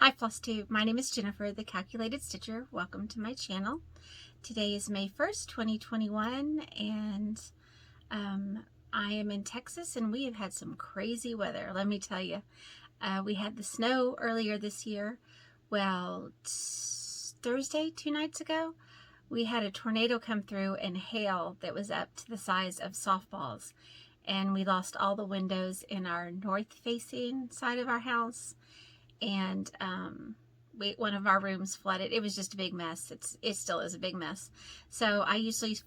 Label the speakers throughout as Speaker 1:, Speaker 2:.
Speaker 1: Hi Flosstube, my name is Jennifer, the Calculated Stitcher. Welcome to my channel. Today is May 1st, 2021, and I am in Texas, and we have had some crazy weather, let me tell you. We had the snow earlier this year. Well, Thursday, 2 nights ago, we had a tornado come through and hail that was up to the size of softballs. And we lost all the windows in our north-facing side of our house. And one of our rooms flooded. It was just a big mess. It still is a big mess. So I usually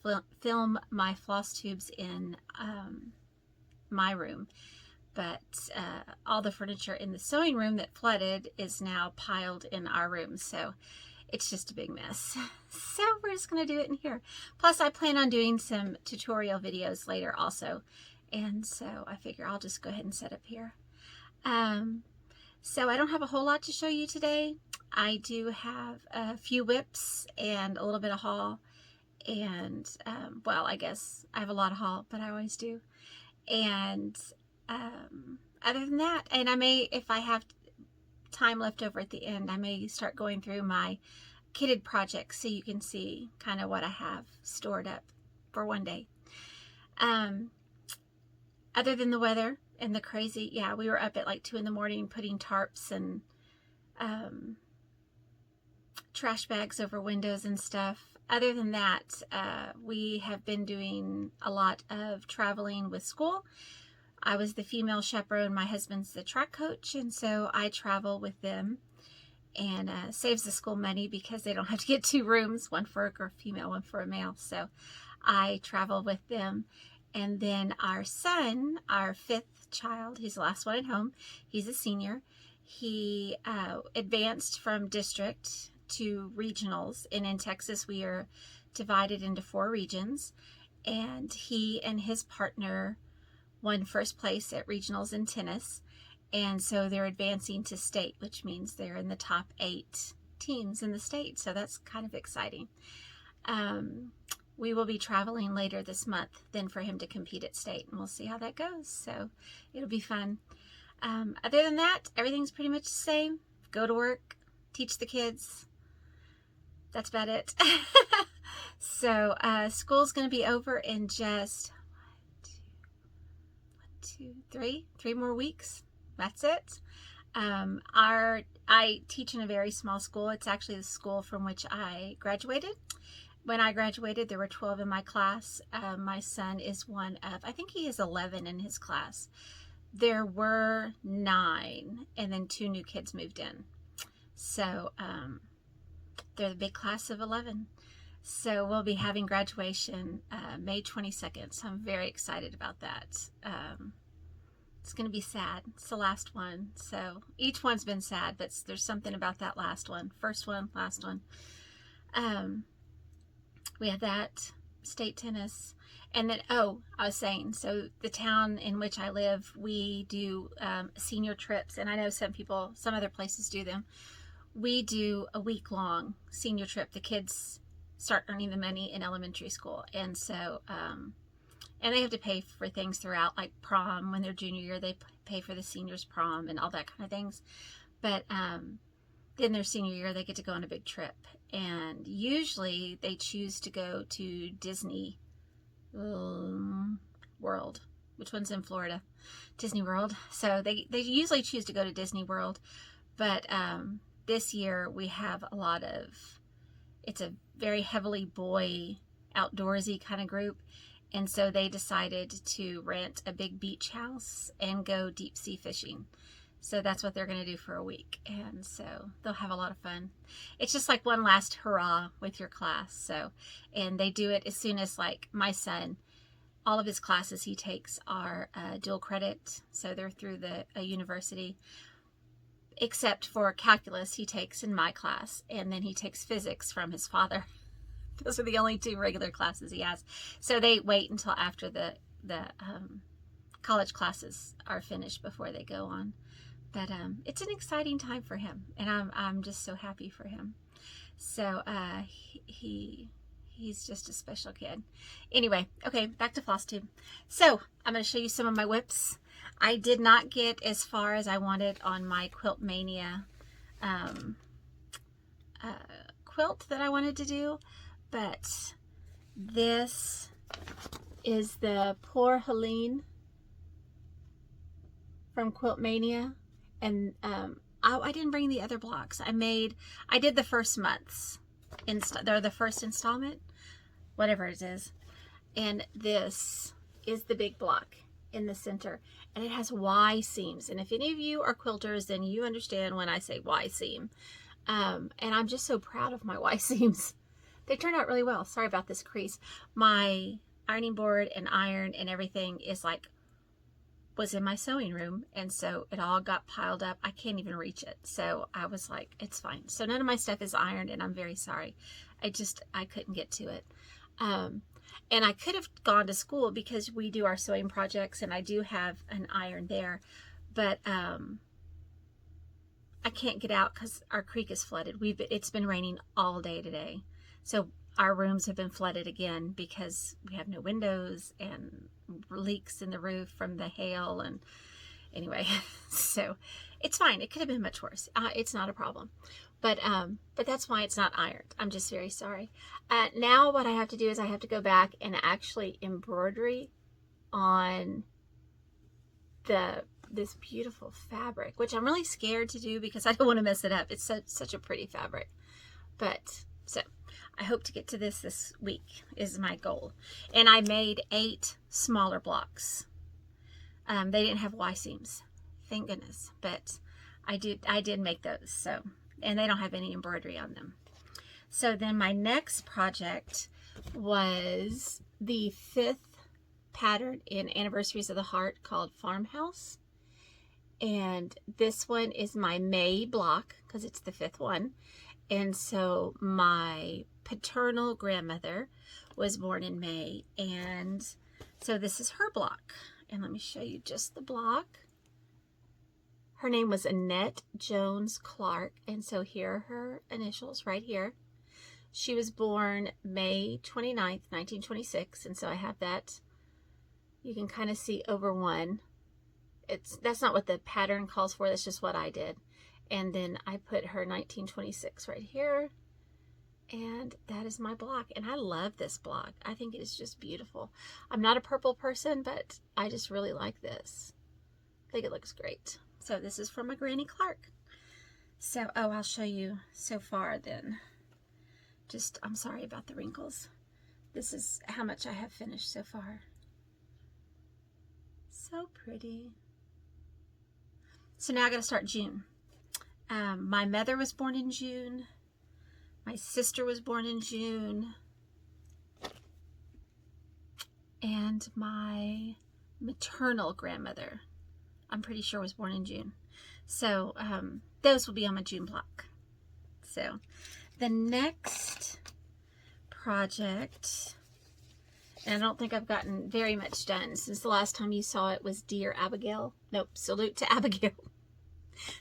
Speaker 1: film my floss tubes in my room, but all the furniture in the sewing room that flooded is now piled in our room. So it's just a big mess. So we're just going to do it in here. Plus I plan on doing some tutorial videos later also. And so I figure I'll just go ahead and set up here. So I don't have a whole lot to show you today. I do have a few whips and a little bit of haul. And, well, I guess I have a lot of haul, but I always do. And other than that, and I may, if I have time left over at the end, I may start going through my kitted projects so you can see kind of what I have stored up for one day. Other than the weather and the crazy, yeah, we were up at like 2 in the morning putting tarps and trash bags over windows and stuff. Other than that, we have been doing a lot of traveling with school. I was the female chaperone, my husband's the track coach, and so I travel with them, and saves the school money because they don't have to get 2 rooms, one for a female, one for a male. So I travel with them. And then our son, our 5th child, he's the last one at home, he's a senior. He advanced from district to regionals, and in Texas we are divided into 4 regions, and he and his partner won first place at regionals in tennis, and so they're advancing to state, which means they're in the top 8 teams in the state, so that's kind of exciting. We will be traveling later this month then for him to compete at state, and we'll see how that goes. So it'll be fun. Other than that, everything's pretty much the same. Go to work, teach the kids. That's about it. So school's going to be over in just 3 more weeks. That's it. I teach in a very small school. It's actually the school from which I graduated. When I graduated, there were 12 in my class. My son is one of, I think he is 11 in his class. There were 9, and then 2 new kids moved in. So they're the big class of 11. So we'll be having graduation May 22nd. So I'm very excited about that. It's going to be sad. It's the last one. So each one's been sad, but there's something about that last one. First one, last one. We had that, state tennis, and then, oh, I was saying, so the town in which I live, we do senior trips, and I know some other places do them. We do a week-long senior trip. The kids start earning the money in elementary school, and so, and they have to pay for things throughout, like prom. When they're junior year, they pay for the seniors' prom and all that kind of things, but then their senior year, they get to go on a big trip. And usually they choose to go to Disney World, which one's in Florida? Disney World. So they usually choose to go to Disney World. But this year we have a lot of, it's a very heavily boy outdoorsy kind of group. And so they decided to rent a big beach house and go deep sea fishing. So that's what they're going to do for a week. And so they'll have a lot of fun. It's just like one last hurrah with your class. So, and they do it as soon as, like, my son, all of his classes he takes are dual credit. So they're through a university, except for calculus he takes in my class. And then he takes physics from his father. Those are the only 2 regular classes he has. So they wait until after the college classes are finished before they go on. But it's an exciting time for him, and I'm just so happy for him. So he's just a special kid. Anyway, okay, back to Flosstube. So I'm going to show you some of my whips. I did not get as far as I wanted on my Quilt Mania quilt that I wanted to do, but this is the Poor Helene from Quilt Mania, and I didn't bring the other blocks. I did the first month's they're the first installment, whatever it is, and this is the big block in the center, and it has Y seams, and if any of you are quilters, then you understand when I say Y seam. And I'm just so proud of my Y seams. They turned out really well. Sorry about this crease. My ironing board and iron and everything was in my sewing room, and so it all got piled up. I can't even reach it. So I was like, it's fine. So none of my stuff is ironed, and I'm very sorry. I couldn't get to it. And I could have gone to school because we do our sewing projects, and I do have an iron there, but I can't get out because our creek is flooded. It's been raining all day today. So our rooms have been flooded again because we have no windows and leaks in the roof from the hail. And anyway, so it's fine. It could have been much worse. It's not a problem. But that's why it's not ironed. I'm just very sorry. Now what I have to do is I have to go back and actually embroidery on this beautiful fabric, which I'm really scared to do because I don't want to mess it up. It's such a pretty fabric. But so I hope to get to this week is my goal. And I made 8 smaller blocks. They didn't have Y seams, thank goodness, but I did make those. So, and they don't have any embroidery on them. So then my next project was the 5th pattern in Anniversaries of the Heart called Farmhouse. And this one is my May block because it's the 5th one. And so my paternal grandmother was born in May, and so this is her block. And let me show you just the block. Her name was Annette Jones Clark, and so here are her initials right here. She was born May 29th, 1926, and so I have that. You can kind of see over 1. That's not what the pattern calls for, that's just what I did. And then I put her 1926 right here. And that is my block. And I love this block. I think it is just beautiful. I'm not a purple person, but I just really like this. I think it looks great. So this is from my Granny Clark. So, I'll show you so far then. I'm sorry about the wrinkles. This is how much I have finished so far. So pretty. So now I got to start June. My mother was born in June. My sister was born in June. And my maternal grandmother, I'm pretty sure, was born in June. So those will be on my June block. So the next project, and I don't think I've gotten very much done since the last time you saw it, was Dear Abigail. Nope, Salute to Abigail.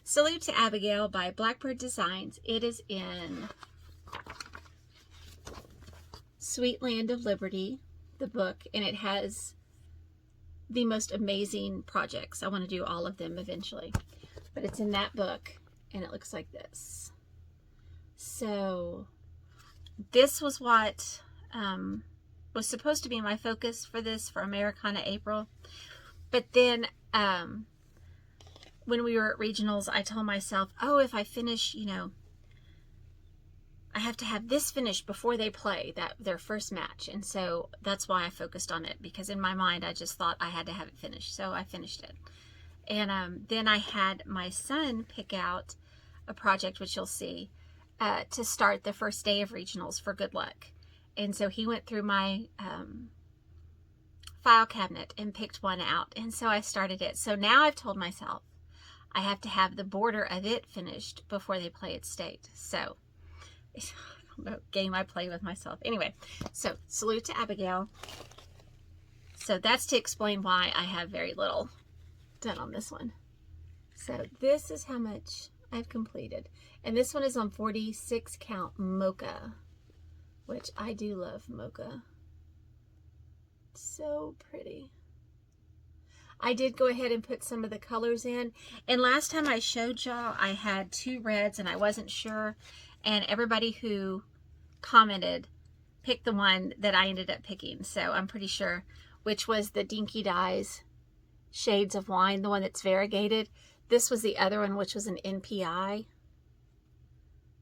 Speaker 1: Salute to Abigail by Blackbird Designs. It is in Sweet Land of Liberty, the book, and it has the most amazing projects. I want to do all of them eventually, but it's in that book, and it looks like this. So this was what was supposed to be my focus for Americana April, but then when we were at regionals, I told myself, oh, if I finish, I have to have this finished before they play their first match. And so that's why I focused on it, because in my mind, I just thought I had to have it finished. So I finished it. And then I had my son pick out a project, which you'll see, to start the first day of regionals for good luck. And so he went through my file cabinet and picked one out. And so I started it. So now I've told myself I have to have the border of it finished before they play at state. So I don't know, game I play with myself. Anyway, so Salute to Abigail. So that's to explain why I have very little done on this one. So this is how much I've completed. And this one is on 46 count mocha, which I do love mocha. So pretty. I did go ahead and put some of the colors in. And last time I showed y'all, I had 2 reds and I wasn't sure. And everybody who commented picked the one that I ended up picking. So I'm pretty sure, which was the Dinky Dyes Shades of Wine, the one that's variegated. This was the other one, which was an NPI.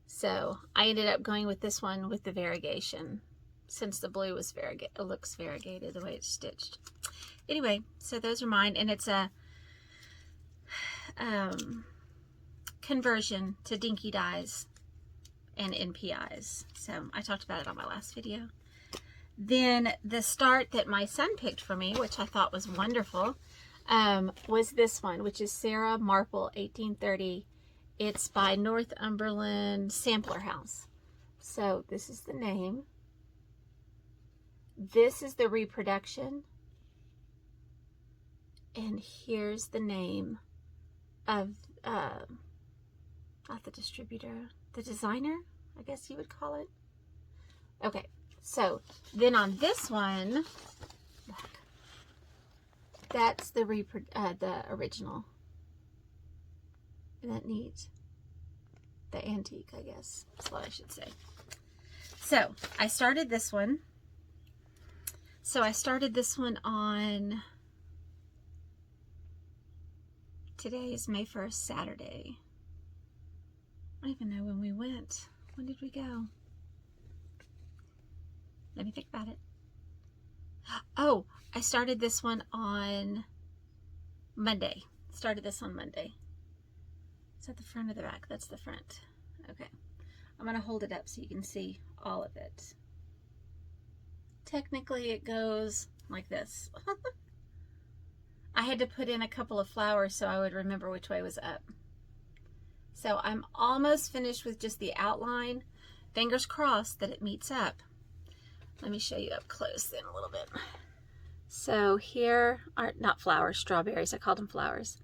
Speaker 1: So I ended up going with this one with the variegation, since the blue was variegated. It looks variegated the way it's stitched. Anyway, so those are mine, and it's a conversion to Dinky Dyes and NPIs. So I talked about it on my last video. Then the start that my son picked for me, which I thought was wonderful, was this one, which is Sarah Marple 1830. It's by Northumberland Sampler House. So this is the name. This is the reproduction. And here's the name of, not the distributor, the designer, I guess you would call it. Okay, so then on this one, that's the original. Isn't that neat? The antique, I guess, that's what I should say. So I started this one. On, today is May 1st, Saturday. I don't even know when we went. When did we go? Let me think about it. Oh, I started this one on Monday. Started this on Monday. Is that the front or the back? That's the front. Okay. I'm going to hold it up so you can see all of it. Technically, it goes like this. I had to put in a couple of flowers so I would remember which way was up. So I'm almost finished with just the outline. Fingers crossed that it meets up. Let me show you up close then a little bit. So here are, not flowers, strawberries. I called them flowers.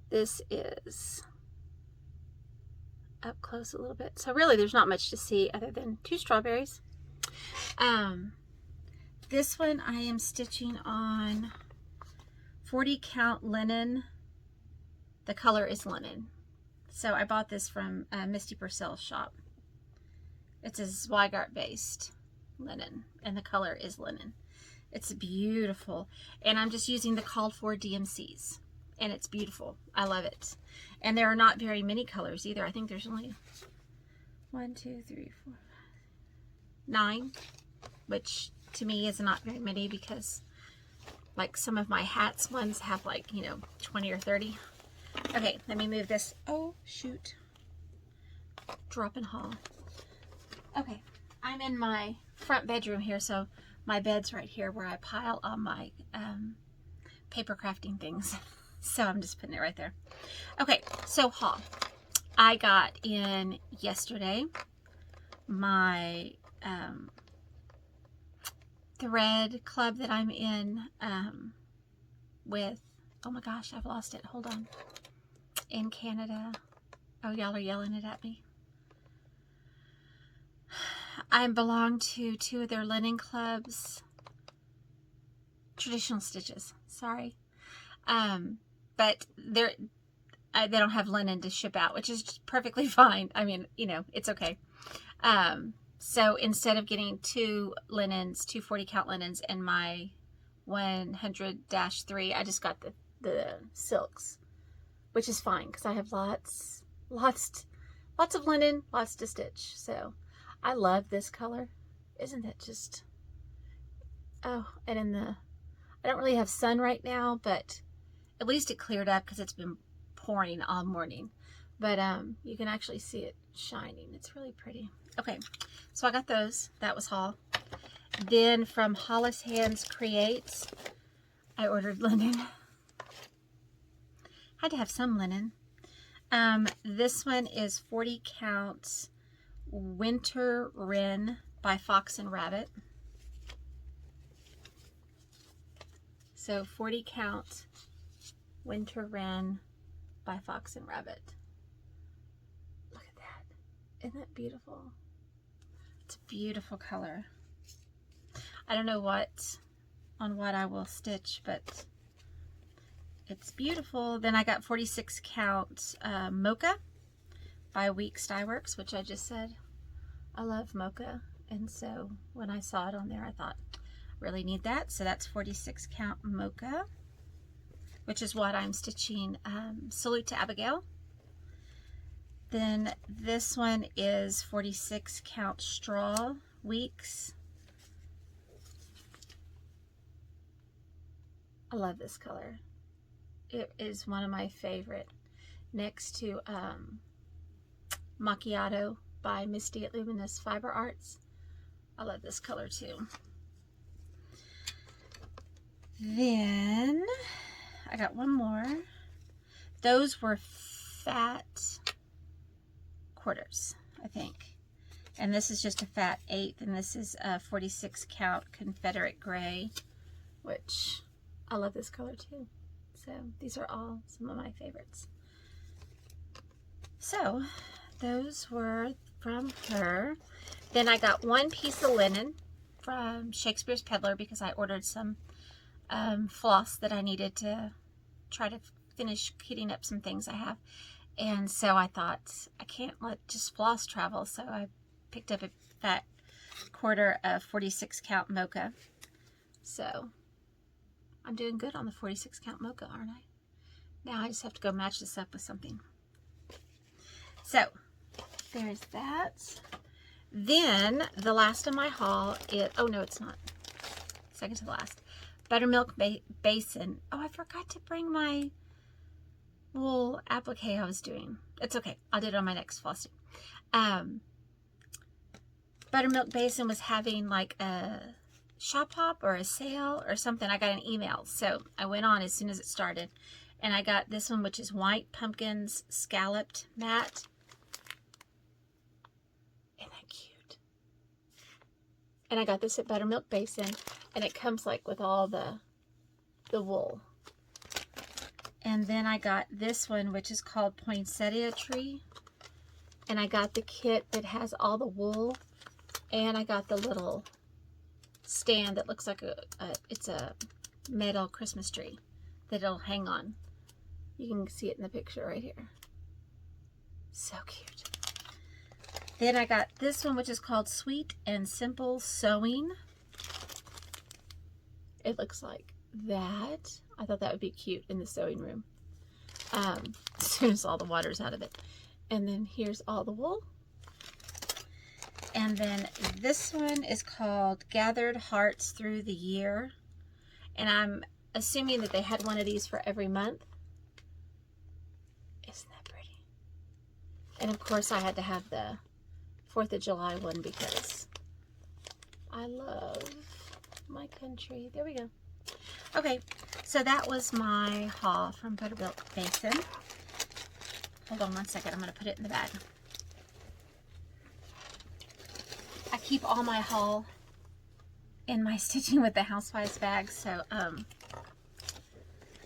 Speaker 1: This is up close a little bit. So really there's not much to see other than 2 strawberries. This one I am stitching on 40 count linen. The color is linen. So I bought this from Misty Purcell's shop. It's a Zweigart based linen and the color is linen. It's beautiful. And I'm just using the called for DMCs. And it's beautiful. I love it. And there are not very many colors either. I think there's only 1, 2, 3, 4, 5, 9, which to me is not very many because like some of my hats ones have like, 20 or 30. Okay, let me move this. Oh, shoot. Drop and haul. Okay, I'm in my front bedroom here, so my bed's right here where I pile all my paper crafting things. So I'm just putting it right there. Okay, so haul. I got in yesterday my thread club that I'm in with, oh my gosh, I've lost it. Hold on. In Canada. Oh, y'all are yelling it at me. I belong to 2 of their linen clubs. Traditional Stitches. Sorry. But they don't have linen to ship out, which is perfectly fine. I mean, it's okay. So instead of getting 2 linens, 2 40 count linens and my 100-3, I just got the silks, which is fine because I have lots of linen, lots to stitch. So I love this color. Isn't it just, oh, and I don't really have sun right now, but at least it cleared up because it's been pouring all morning. But you can actually see it shining. It's really pretty. Okay, so I got those. That was haul. Then from Hollis Hands Creates, I ordered linen. Had to have some linen. This one is 40 count Winter Wren by Fox and Rabbit. So 40 count Winter Wren by Fox and Rabbit. Look at that. Isn't that beautiful? It's a beautiful color. I don't know what on what I will stitch, but it's beautiful. Then I got 46 count Mocha by Weeks Dye Works, which I just said I love Mocha, and so when I saw it on there I thought really need that. So that's 46 count Mocha, which is what I'm stitching Salute to Abigail. Then this one is 46 count Straw Weeks. I love this color. It is one of my favorite, next to Macchiato by Misty at Luminous Fiber Arts. I love this color too. Then I got one more. Those were fat quarters, I think. And this is just a fat 1/8, and this is a 46 count Confederate Gray, which I love this color too. So these are all some of my favorites. So those were from her. Then I got one piece of linen from Shakespeare's Peddler because I ordered some floss that I needed to try to finish kitting up some things I have. And so I thought I can't let just floss travel, so I picked up a fat quarter of 46 count Mocha. So I'm doing good on the 46 count Mocha, aren't I? Now I just have to go match this up with something. So there's that. Then the last of my haul is, oh no, it's not. Second to the last. Buttermilk Basin. Oh, I forgot to bring my wool applique I was doing. It's okay. I'll do it on my next floss. Buttermilk Basin was having like a shop hop or a sale or something. I got an email, so I went on as soon as it started, and I got this one, which is White Pumpkins Scalloped Matte. Isn't that cute? And I got this at Buttermilk Basin, and it comes like with all the wool. And then I got this one, which is called Poinsettia Tree, and I got the kit that has all the wool, and I got the little stand that looks like it's a metal Christmas tree that it'll hang on. You can see it in the picture right here. So cute. Then I got this one, which is called Sweet and Simple Sewing. It looks like that. I thought that would be cute in the sewing room. As soon as all the water's out of it. And then here's all the wool. And then this one is called Gathered Hearts Through the Year. And I'm assuming that they had one of these for every month. Isn't that pretty? And of course I had to have the 4th of July one because I love my country. There we go. Okay, so that was my haul from Buttermilk Basin. Hold on one second. I'm going to put it in the bag. I keep all my haul in my Stitching with the Housewives bag, so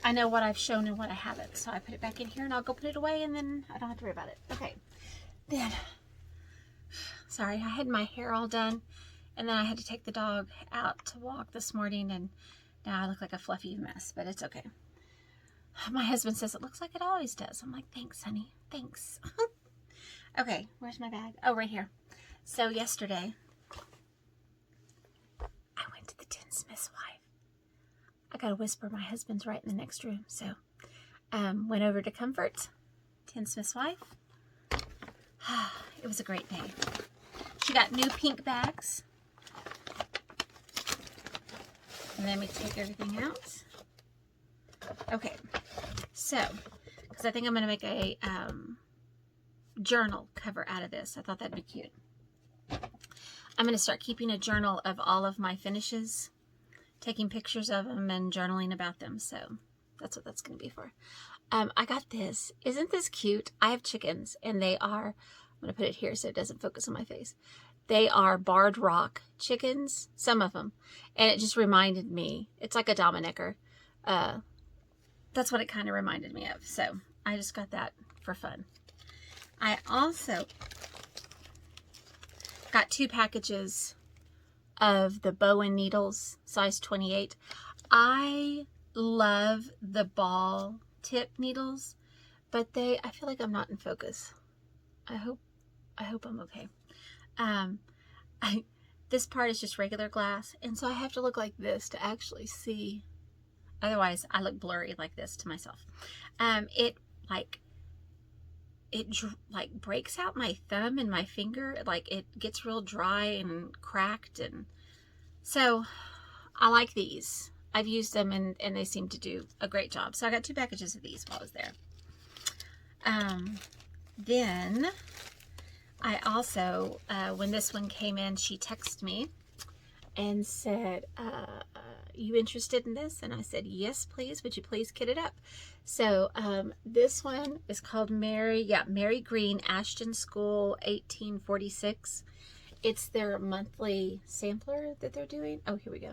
Speaker 1: I know what I've shown and what I haven't. So I put it back in here, and I'll go put it away, and then I don't have to worry about it. Okay, then, sorry, I had my hair all done, and then I had to take the dog out to walk this morning, and now I look like a fluffy mess, but it's okay. My husband says it looks like it always does. I'm like, thanks, honey. Thanks. Okay, where's my bag? Oh, right here. So yesterday, I went to the Tinsmith's Wife. I got to whisper, my husband's right in the next room. So, went over to Comfort, Tinsmith's Wife. It was a great day. She got new pink bags. And then we take everything out. Okay, so, because I think I'm going to make a journal cover out of this. I thought that'd be cute. I'm going to start keeping a journal of all of my finishes, taking pictures of them and journaling about them. So that's what that's going to be for. I got this. Isn't this cute? I have chickens, and they are, I'm going to put it here so it doesn't focus on my face. They are barred rock chickens, some of them. And it just reminded me, it's like a Dominicker. That's what it kind of reminded me of. So I just got that for fun. I also got 2 packages of the bow and needles, size 28. I love the ball tip needles, but I feel like I'm not in focus. I hope I'm okay. This part is just regular glass, and so I have to look like this to actually see. Otherwise, I look blurry like this to myself. It breaks out my thumb and my finger. Like, it gets real dry and cracked, and so I like these. I've used them, and they seem to do a great job. So I got 2 packages of these while I was there. Then I also, when this one came in, she texted me and said, you interested in this? And I said, yes, please. Would you please kit it up? So this one is called Mary Green, Ashton School, 1846. It's their monthly sampler that they're doing. Oh, here we go.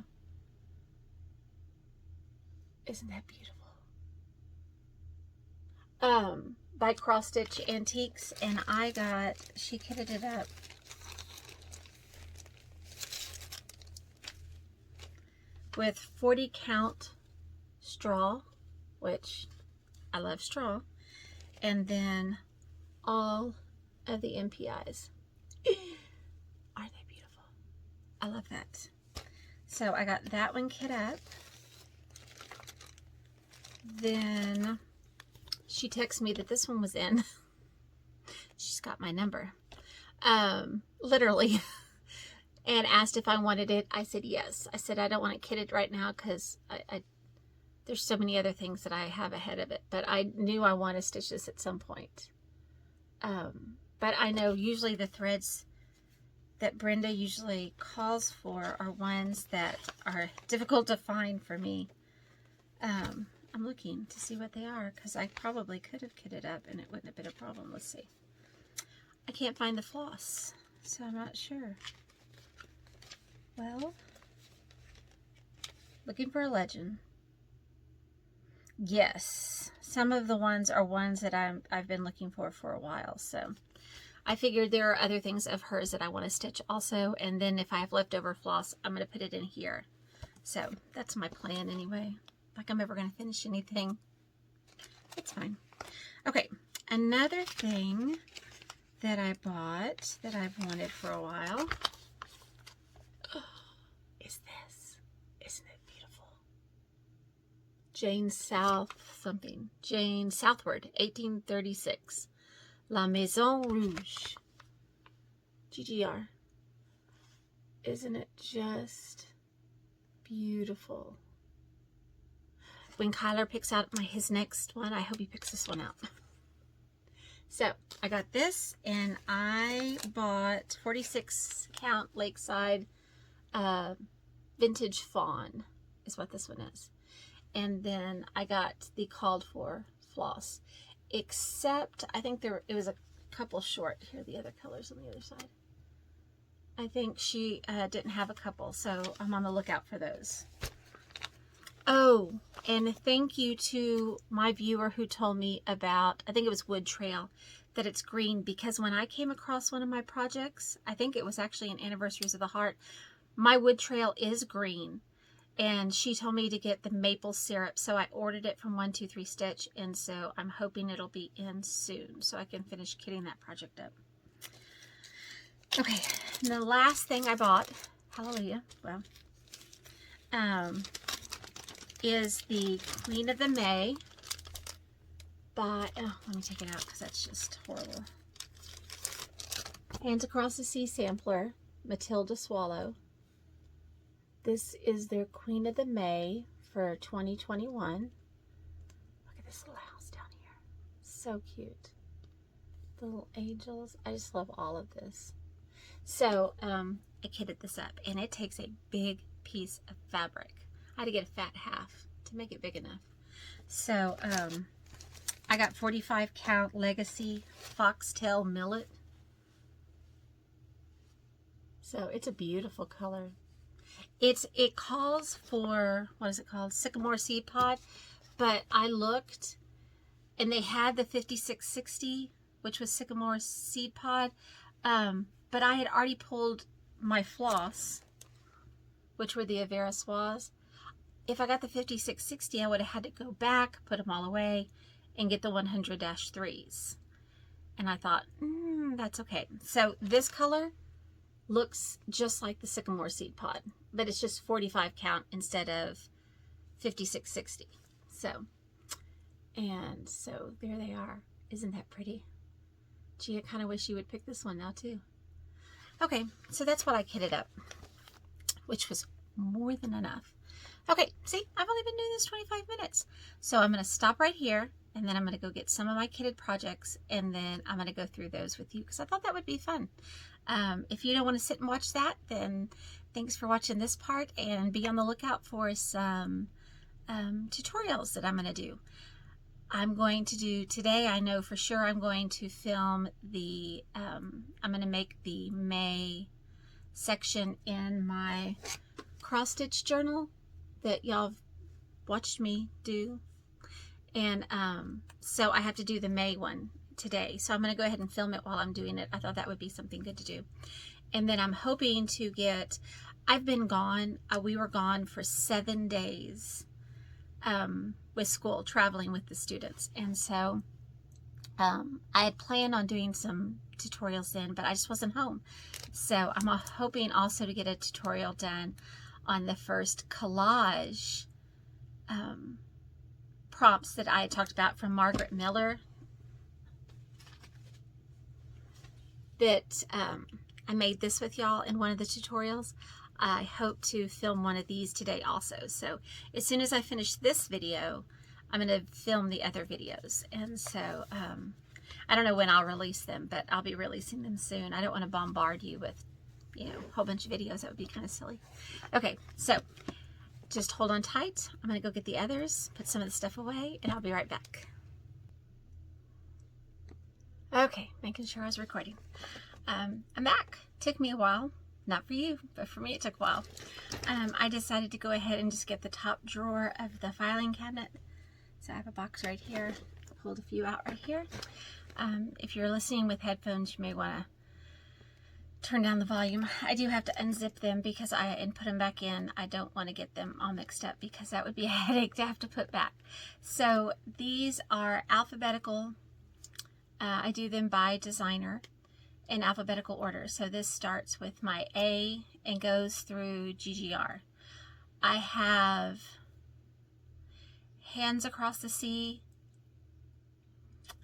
Speaker 1: Isn't that beautiful? By Cross Stitch Antiques, and she kitted it up with 40 count straw, which I love straw, and then all of the MPIs. Aren't they beautiful? I love that. So I got that one kit up. Then she texted me that this one was in. She's got my number. Literally. And asked if I wanted it. I said yes. I said I don't want it kitted right now because there's so many other things that I have ahead of it. But I knew I want to stitch this at some point. But I know usually the threads that Brenda usually calls for are ones that are difficult to find for me. I'm looking to see what they are because I probably could have kitted up and it wouldn't have been a problem. Let's see. I can't find the floss, so I'm not sure. Well, looking for a legend. Yes, some of the ones are ones that I've been looking for a while, so I figured there are other things of hers that I want to stitch also, and then if I have leftover floss, I'm going to put it in here. So that's my plan anyway. Like I'm ever going to finish anything. It's fine. Okay, another thing that I bought that I've wanted for a while is this. Isn't it beautiful? Jane Southward, 1836. La Maison Rouge. GGR. Isn't it just beautiful? When Kyler picks out his next one, I hope he picks this one out. So I got this, and I bought 46 count Lakeside Vintage Fawn is what this one is. And then I got the called for floss, except I think it was a couple short. Here are the other colors on the other side. I think she didn't have a couple, so I'm on the lookout for those. Oh, and thank you to my viewer who told me about, I think it was Wood Trail, that it's green, because when I came across one of my projects, I think it was actually an Anniversaries of the Heart, my Wood Trail is green, and she told me to get the maple syrup, so I ordered it from 123 Stitch, and so I'm hoping it'll be in soon, so I can finish kitting that project up. Okay, and the last thing I bought, hallelujah, well, is the Queen of the May by, let me take it out because that's just horrible. Hands Across the Sea sampler, Matilda Swallow. This is their Queen of the May for 2021. Look at this little house down here. So cute. The little angels. I just love all of this. So, I kitted this up, and it takes a big piece of fabric. I had to get a fat half to make it big enough. So, I got 45 count Legacy Foxtail Millet. So, it's a beautiful color. It calls for, what is it called? Sycamore Seed Pod. But I looked, and they had the 5660, which was Sycamore Seed Pod. But I had already pulled my floss, which were the Avera Swas. if I got the 5660, I would have had to go back, put them all away, and get the 100-3s. And I thought, that's okay. So this color looks just like the sycamore seed pod, but it's just 45 count instead of 5660. So, and so there they are. Isn't that pretty? Gee, I kind of wish you would pick this one now too. Okay, so that's what I kitted up, which was more than enough. Okay, see, I've only been doing this 25 minutes. So I'm going to stop right here, and then I'm going to go get some of my kitted projects, and then I'm going to go through those with you because I thought that would be fun. If you don't want to sit and watch that, then thanks for watching this part, and be on the lookout for some tutorials that I'm going to do. I'm going to do today, I know for sure I'm going to film the, I'm going to make the May section in my cross stitch journal that y'all have watched me do. And so I have to do the May one today. So I'm going to go ahead and film it while I'm doing it. I thought that would be something good to do. And then I'm hoping to get, I've been gone, we were gone for 7 days. With school, traveling with the students, and so I had planned on doing some tutorials then, but I just wasn't home. So I'm hoping also to get a tutorial done on the first collage prompts that I had talked about from Margaret Miller, that I made this with y'all in one of the tutorials. I hope to film one of these today also. So as soon as I finish this video, I'm going to film the other videos. And so I don't know when I'll release them, but I'll be releasing them soon. I don't want to bombard you with, you know, a whole bunch of videos. That would be kind of silly. Okay, so just hold on tight. I'm going to go get the others, put some of the stuff away, and I'll be right back. Okay, making sure I was recording. I'm back. Took me a while. Not for you, but for me it took a while. I decided to go ahead and just get the top drawer of the filing cabinet. So I have a box right here. Pulled a few out right here. If you're listening with headphones, you may want to turn down the volume. I do have to unzip them because and put them back in. I don't want to get them all mixed up because that would be a headache to have to put back. So these are alphabetical. I do them by designer in alphabetical order. So this starts with my A and goes through GGR. I have Hands Across the Sea,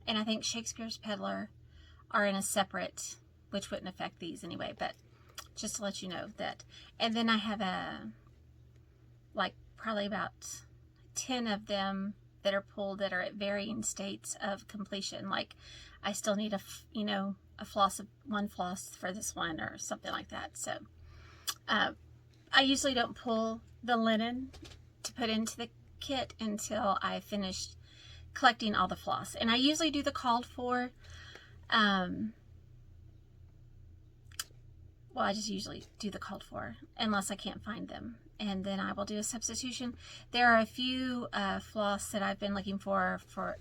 Speaker 1: and I think Shakespeare's Peddler are in a separate, which wouldn't affect these anyway, but just to let you know that. And then I have like probably about 10 of them that are pulled that are at varying states of completion. Like I still need one floss for this one or something like that. So I usually don't pull the linen to put into the kit until I finish collecting all the floss. And I usually do the called for. Well, I just usually do the called for unless I can't find them. And then I will do a substitution. There are a few floss that I've been looking for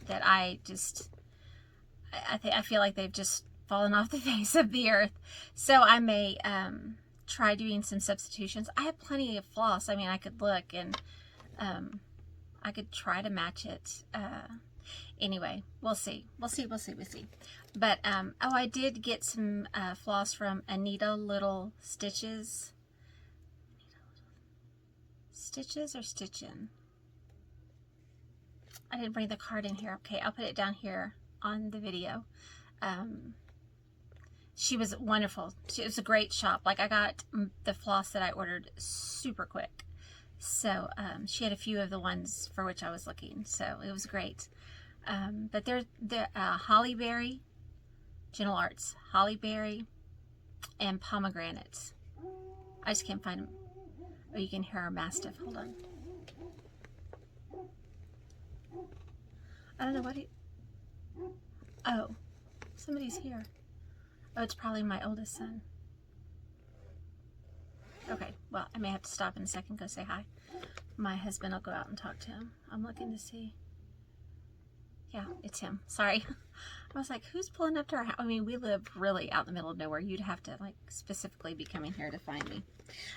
Speaker 1: that I feel like they've just fallen off the face of the earth. So I may try doing some substitutions. I have plenty of floss. I mean, I could look and I could try to match it. Anyway, we'll see. We'll see. But, oh, I did get some floss from Anita Little Stitches. Stitches or Stitchin'? I didn't bring the card in here. Okay, I'll put it down here on the video. She was wonderful. It was a great shop. Like, I got the floss that I ordered super quick. So, she had a few of the ones for which I was looking. So, it was great. But they're Hollyberry, Gentle Arts, Hollyberry, and Pomegranate. I just can't find them. Oh, you can hear our Mastiff. Hold on. I don't know what oh, somebody's here. Oh, it's probably my oldest son. Okay, well, I may have to stop in a second, go say hi. My husband will go out and talk to him. I'm looking to see. Yeah, it's him. Sorry. I was like, who's pulling up to our house? I mean, we live really out in the middle of nowhere. You'd have to like specifically be coming here to find me.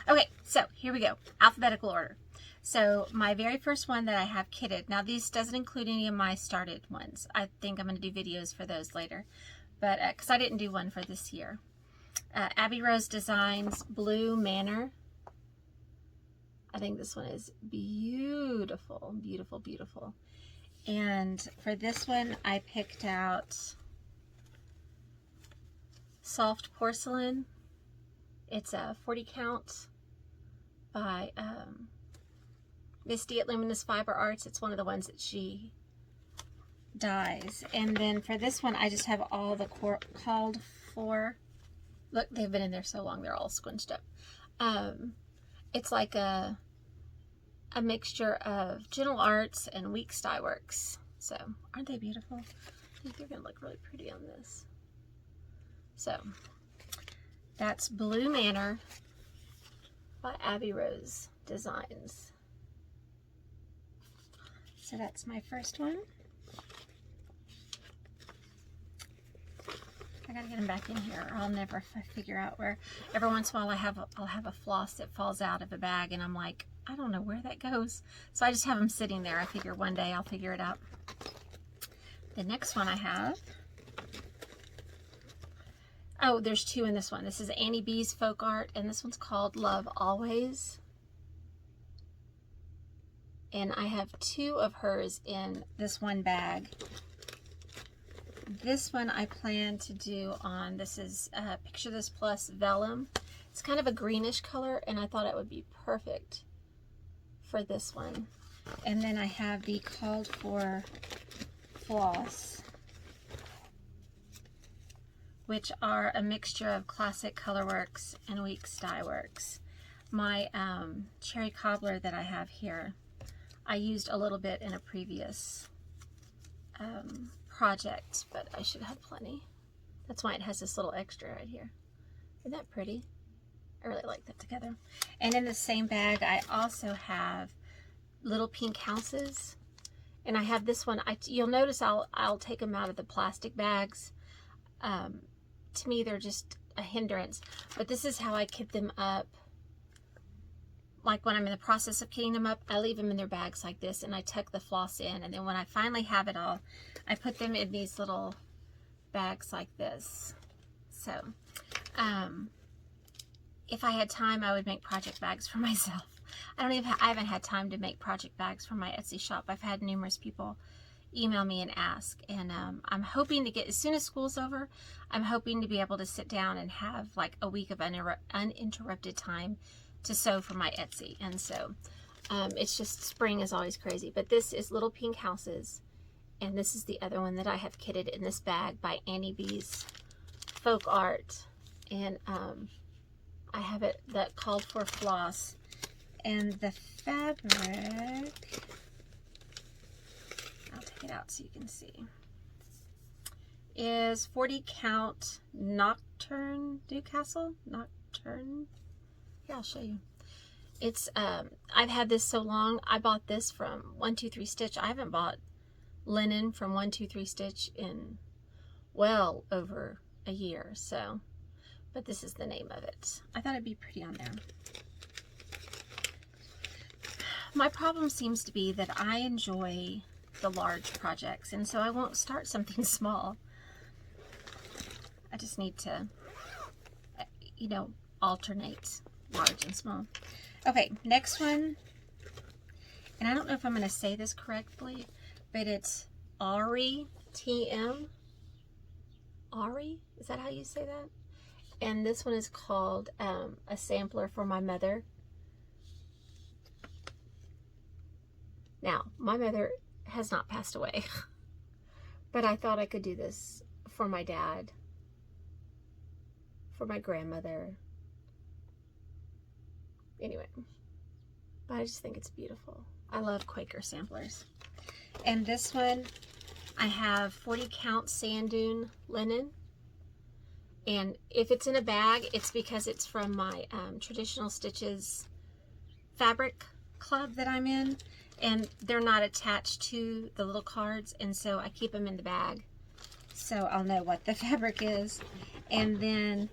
Speaker 1: Okay, so here we go. Alphabetical order. So my very first one that I have kitted. Now this doesn't include any of my started ones. I think I'm going to do videos for those later. But because I didn't do one for this year. Abby Rose Designs Blue Manor. I think this one is beautiful, beautiful, beautiful. And for this one, I picked out Soft Porcelain. It's a 40 count by Misty at Luminous Fiber Arts. It's one of the ones that she dyes. And then for this one, I just have all the called for. Look, they've been in there so long, they're all squinched up. It's like a mixture of Gentle Arts and Weeks Dye Works. So, aren't they beautiful? I think they're going to look really pretty on this. So, that's Blue Manor by Abby Rose Designs. So, that's my first one. I gotta get them back in here, or I'll never figure out where. Every once in a while, I'll have a floss that falls out of a bag, and I'm like, I don't know where that goes. So I just have them sitting there. I figure one day I'll figure it out. The next one I have. Oh, there's two in this one. This is Annie B's Folk Art, and this one's called Love Always. And I have two of hers in this one bag. This one I plan to do on, this is Picture This Plus Vellum. It's kind of a greenish color, and I thought it would be perfect for this one. And then I have the Called For Floss, which are a mixture of Classic Colorworks and Weeks Dye Works. My cherry cobbler that I have here, I used a little bit in a previous project, but I should have plenty. That's why it has this little extra right here. Isn't that pretty? I really like that together. And in the same bag, I also have little pink houses. And I have this one. You'll notice I'll take them out of the plastic bags. To me, they're just a hindrance. But this is how I kit them up. Like when I'm in the process of kitting them up, I leave them in their bags like this, and I tuck the floss in. And then when I finally have it all, I put them in these little bags like this. So, if I had time, I would make project bags for myself. I haven't had time to make project bags for my Etsy shop. I've had numerous people email me and ask, and I'm hoping to get, as soon as school's over, I'm hoping to be able to sit down and have like a week of uninterrupted time to sew for my Etsy. And so it's just, spring is always crazy. But this is Little Pink Houses, and this is the other one that I have kitted in this bag by Annie B's Folk Art. And I have it that Called For Floss, and the fabric, I'll take it out so you can see, is 40 count Nocturne Newcastle. Nocturne. Yeah, I'll show you. It's I've had this so long. I bought this from 123 Stitch. I haven't bought linen from 123 Stitch in well over a year. So, but this is the name of it. I thought it'd be pretty on there. My problem seems to be that I enjoy the large projects, and so I won't start something small. I just need to, you know, alternate large and small. Okay, next one, and I don't know if I'm going to say this correctly, but it's Ari TM. Ari? Is that how you say that? And this one is called A Sampler for My Mother. Now, my mother has not passed away, but I thought I could do this for my dad, for my grandmother. Anyway, but I just think it's beautiful. I love Quaker samplers. And this one, I have 40 count sand dune linen. And if it's in a bag, it's because it's from my Traditional Stitches fabric club that I'm in. and they're not attached to the little cards, and so I keep them in the bag so I'll know what the fabric is. And then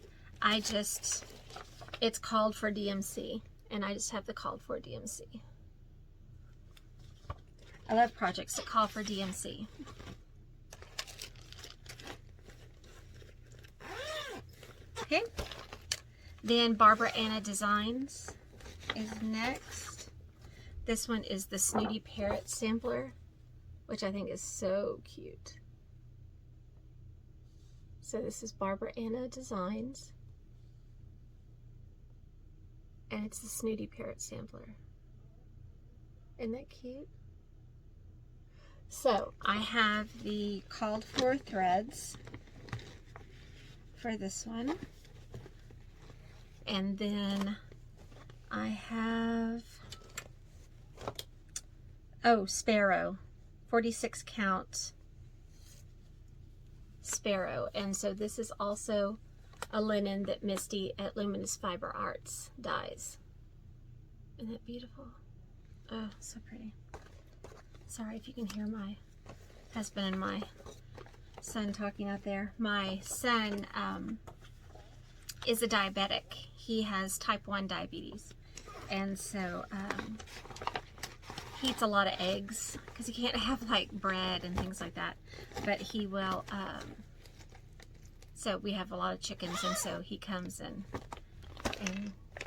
Speaker 1: it's called for DMC, and I just have the called for DMC. I love projects that call for DMC. Okay, then Barbara Anna Designs is next. This one is the Snooty Parrot sampler, which I think is so cute. So this is Barbara Anna Designs, and it's the Snooty Parrot sampler. Isn't that cute? So I have the called for threads for this one, and then I have, oh, Sparrow, 46 count Sparrow. And so this is also a linen that Misty at Luminous Fiber Arts dyes. Isn't that beautiful? Oh, so pretty. Sorry if you can hear my husband and my son talking out there. My son is a diabetic. He has type 1 diabetes, and so he eats a lot of eggs because he can't have like bread and things like that, but he will so we have a lot of chickens, and so he comes and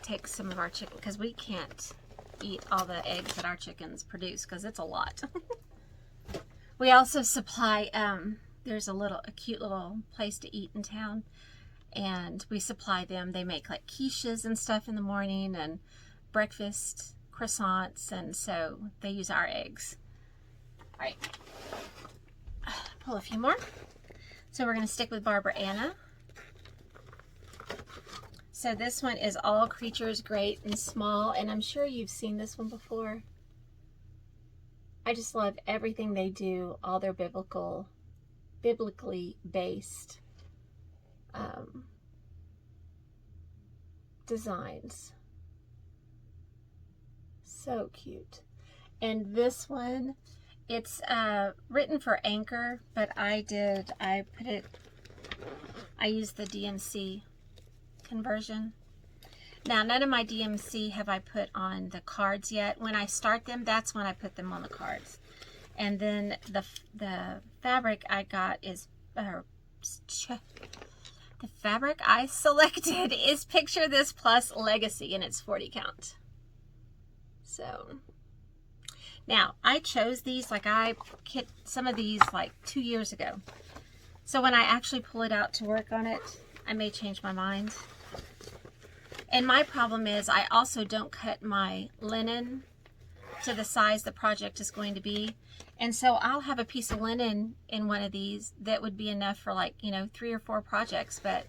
Speaker 1: takes some of our chicken, because we can't eat all the eggs that our chickens produce because it's a lot. We also supply there's a cute little place to eat in town, and we supply them. They make like quiches and stuff in the morning, and breakfast croissants, and so they use our eggs. All right, pull a few more. So we're going to stick with Barbara Anna. So this one is All Creatures Great and Small, and I'm sure you've seen this one before. I just love everything they do, all their biblically based designs. So cute. And this one, it's written for Anchor, but I used the DMC conversion. Now, none of my DMC have I put on the cards yet. When I start them, that's when I put them on the cards. And then the fabric I got is, the fabric I selected is Picture This Plus Legacy, and it's 40 count. So, now, I chose these, like I kit some of these like 2 years ago. So when I actually pull it out to work on it, I may change my mind. And my problem is I also don't cut my linen to the size the project is going to be. And so I'll have a piece of linen in one of these that would be enough for, like, 3 or 4 projects, but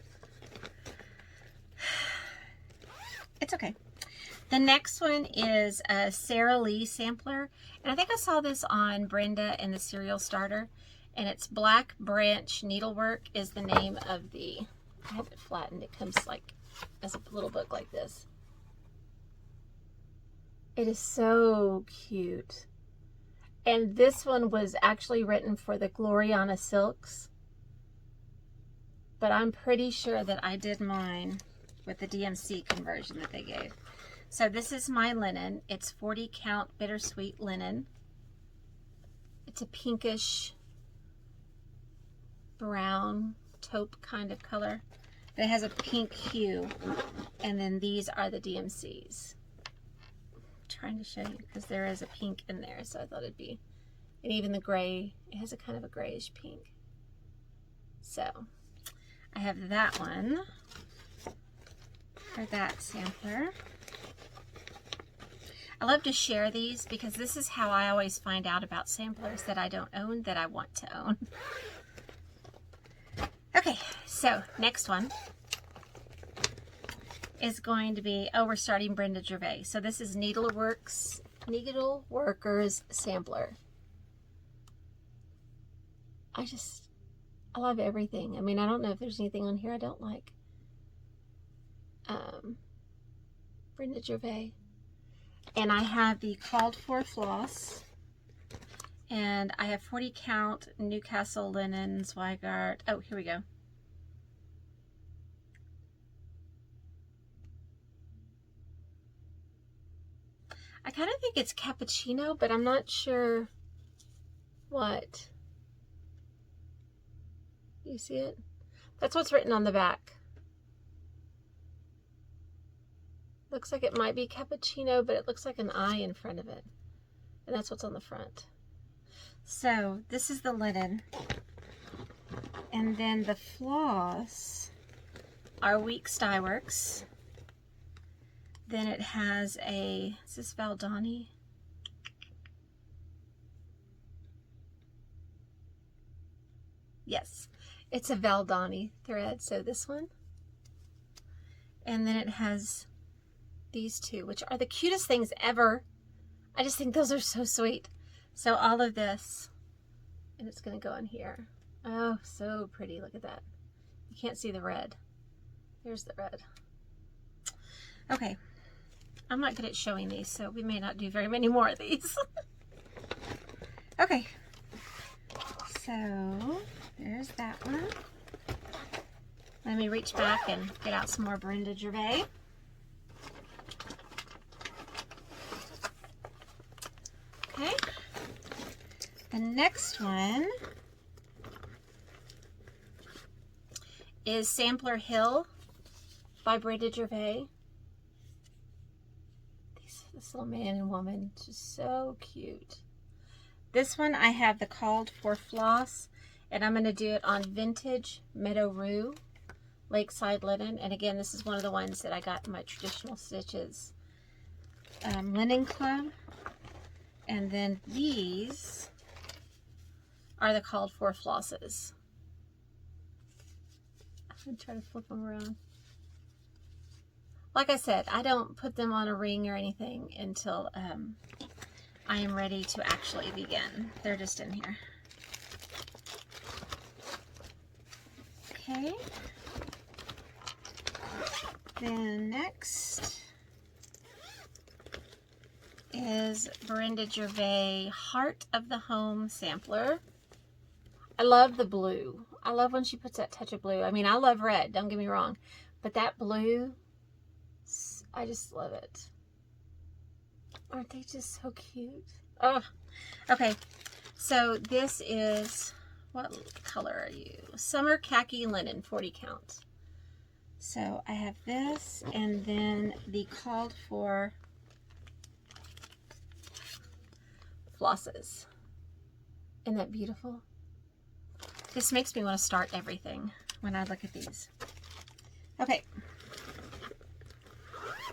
Speaker 1: it's okay. The next one is a Sara Lee sampler, and I think I saw this on Brenda and the Cereal Starter, and it's Black Branch Needlework is the name of the, I have it flattened, it comes like as a little book like this. It is so cute. And this one was actually written for the Gloriana Silks, but I'm pretty sure that I did mine with the DMC conversion that they gave. So this is my linen. It's 40 count bittersweet linen. It's a pinkish brown taupe kind of color. It has a pink hue, and then these are the DMCs. I'm trying to show you because there is a pink in there, so I thought it'd be, and even the gray, it has a kind of a grayish pink. So I have that one for that sampler. I love to share these because this is how I always find out about samplers that I don't own that I want to own. Okay, so next one is going to be, we're starting Brenda Gervais. So this is Needleworkers Sampler. I love everything. I mean, I don't know if there's anything on here I don't like. Brenda Gervais. And I have the called for floss. And I have 40 count Newcastle linen, Zweigart. Oh, here we go. I kind of think it's cappuccino, but I'm not sure what. You see it? That's what's written on the back. Looks like it might be cappuccino, but it looks like an I in front of it. And that's what's on the front. So this is the linen. And then the floss are Week Stye Works. Then it has a, is this Valdani? Yes, it's a Valdani thread, so this one. And then it has these two, which are the cutest things ever. I just think those are so sweet. So all of this, and it's gonna go in here. Oh, so pretty, look at that. You can't see the red. There's the red. Okay, I'm not good at showing these, so we may not do very many more of these. Okay, so there's that one. Let me reach back and get out some more Brenda Gervais. Okay, the next one is Sampler Hill by Brenda Gervais. This little man and woman, just so cute. This one I have the called for floss, and I'm going to do it on vintage Meadow Rue Lakeside linen. And again, this is one of the ones that I got in my traditional stitches linen club. And then these are the called for flosses. I'm going to try to flip them around. Like I said, I don't put them on a ring or anything until I am ready to actually begin. They're just in here. Okay. Then next is Brenda Gervais Heart of the Home Sampler. I love the blue. I love when she puts that touch of blue. I mean, I love red, don't get me wrong, but that blue, I just love it. Aren't they just so cute? Oh, okay. So this is, what color are you? Summer Khaki Linen, 40 count. So I have this, and then the called for flosses. Isn't that beautiful? This makes me want to start everything when I look at these. Okay.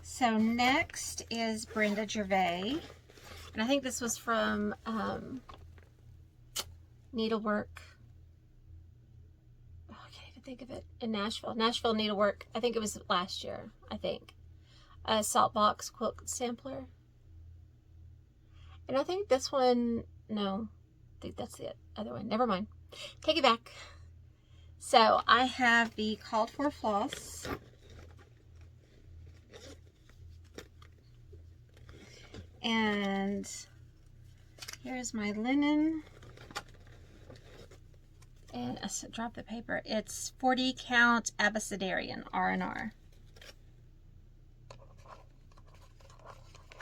Speaker 1: So next is Brenda Gervais. And I think this was from Needlework. Oh, I can't even think of it. In Nashville. Nashville Needlework. I think it was last year, I think. A Salt Box Quilt Sampler. And I think this one, no, I think that's the other one. Never mind. Take it back. So I have the called for floss. And here's my linen. And drop the paper. It's 40 count Abecedarian R&R.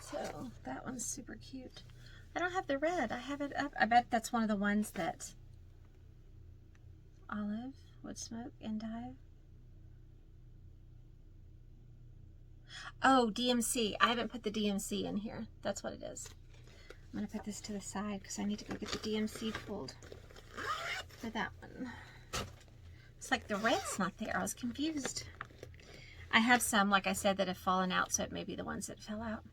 Speaker 1: So that one's super cute. I don't have the red. I have it up. I bet that's one of the ones that Olive, Wood Smoke, Endive. Oh, DMC. I haven't put the DMC in here. That's what it is. I'm going to put this to the side because I need to go get the DMC pulled for that one. It's like the red's not there. I was confused. I have some, like I said, that have fallen out, so it may be the ones that fell out.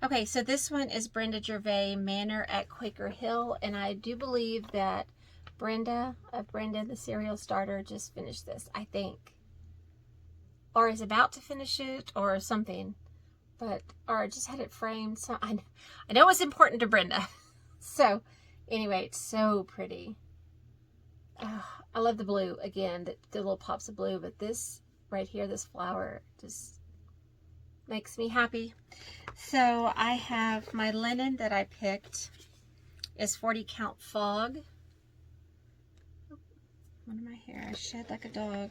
Speaker 1: Okay, so this one is Brenda Gervais Manor at Quaker Hill, and I do believe that Brenda the Serial Starter just finished this, I think. Or is about to finish it, or something. But, or just had it framed. So I know it's important to Brenda. So, anyway, it's so pretty. Oh, I love the blue, again, the little pops of blue, but this right here, this flower, just makes me happy. So I have my linen that I picked is 40 count fog. One of my hair, I shed like a dog.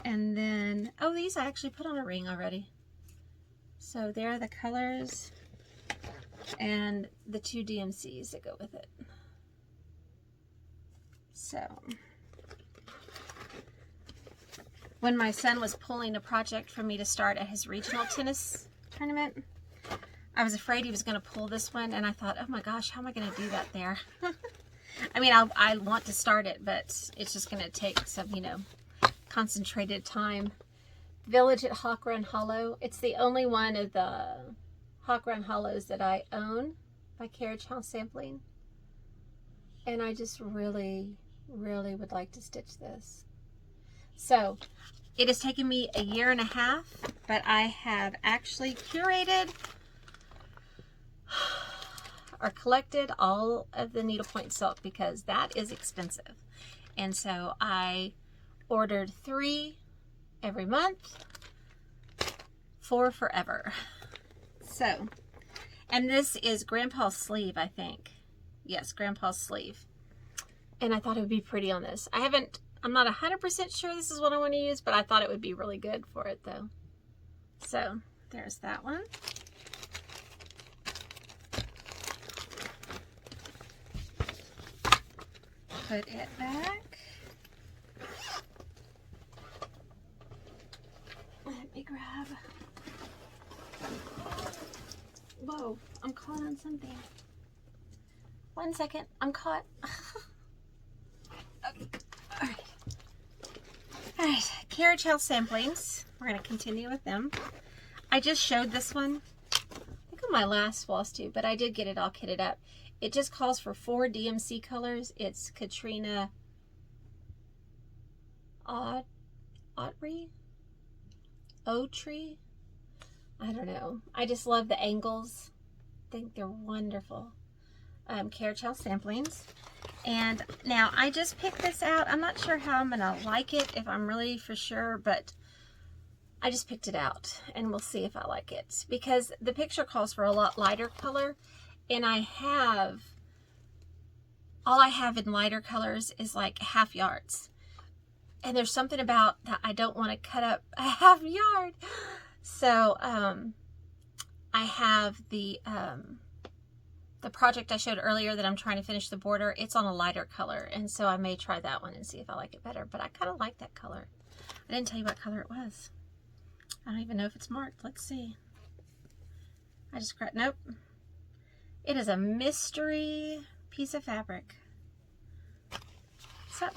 Speaker 1: And then, oh, these I actually put on a ring already. So there are the colors and the 2 DMCs that go with it. So when my son was pulling a project for me to start at his regional tennis tournament, I was afraid he was going to pull this one, and I thought, oh my gosh, how am I going to do that there? I mean, I want to start it, but it's just going to take some, you know, concentrated time. Village at Hawk Run Hollow. It's the only one of the Hawk Run Hollows that I own by Carriage House Sampling. And I just really, really would like to stitch this. So it has taken me a year and a half, but I have actually curated or collected all of the needlepoint silk because that is expensive. And so I ordered 3 every month, 4 forever. So, and this is Grandpa's sleeve, I think. Yes, Grandpa's sleeve. And I thought it would be pretty on this. I'm not 100% sure this is what I want to use, but I thought it would be really good for it though. So there's that one. Put it back. Let me grab. Whoa, I'm caught on something. 1 second, I'm caught. Okay. All right, Carriage House Samplings. We're going to continue with them. I just showed this one, I think on my last Flosstube, but I did get it all kitted up. It just calls for 4 DMC colors. It's Katrina Autry? Otree? I don't know. I just love the angles. I think they're wonderful. Carriage House Samplings. And now I just picked this out. I'm not sure how I'm gonna like it, if I'm really for sure, but I just picked it out and we'll see if I like it, because the picture calls for a lot lighter color, and all I have in lighter colors is like half yards, and there's something about that I don't want to cut up a half yard. So I have the project I showed earlier that I'm trying to finish the border. It's on a lighter color, and so I may try that one and see if I like it better, but I kind of like that color. I didn't tell you what color it was. I don't even know if it's marked. Let's see. I just grabbed, nope. It is a mystery piece of fabric. So,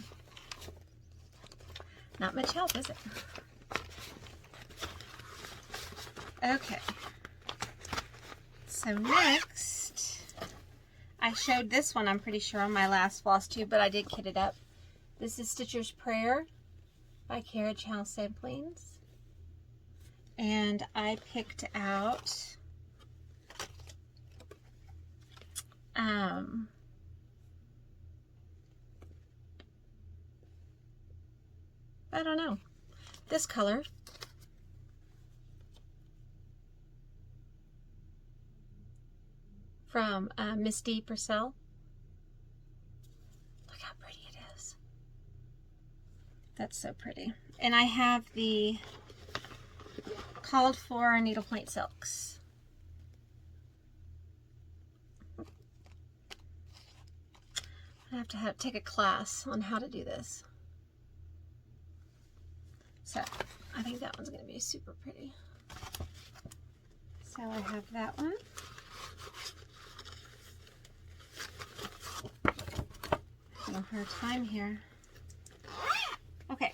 Speaker 1: not much help, is it? Okay. So next, I showed this one, I'm pretty sure, on my last Flosstube, but I did kit it up. This is Stitcher's Prayer by Carriage House Samplings. And I picked out I don't know, this color. From Misty Purcell. Look how pretty it is. That's so pretty. And I have the called for needlepoint silks. I have to take a class on how to do this. So I think that one's going to be super pretty. So I have that one. A hard time here. Okay.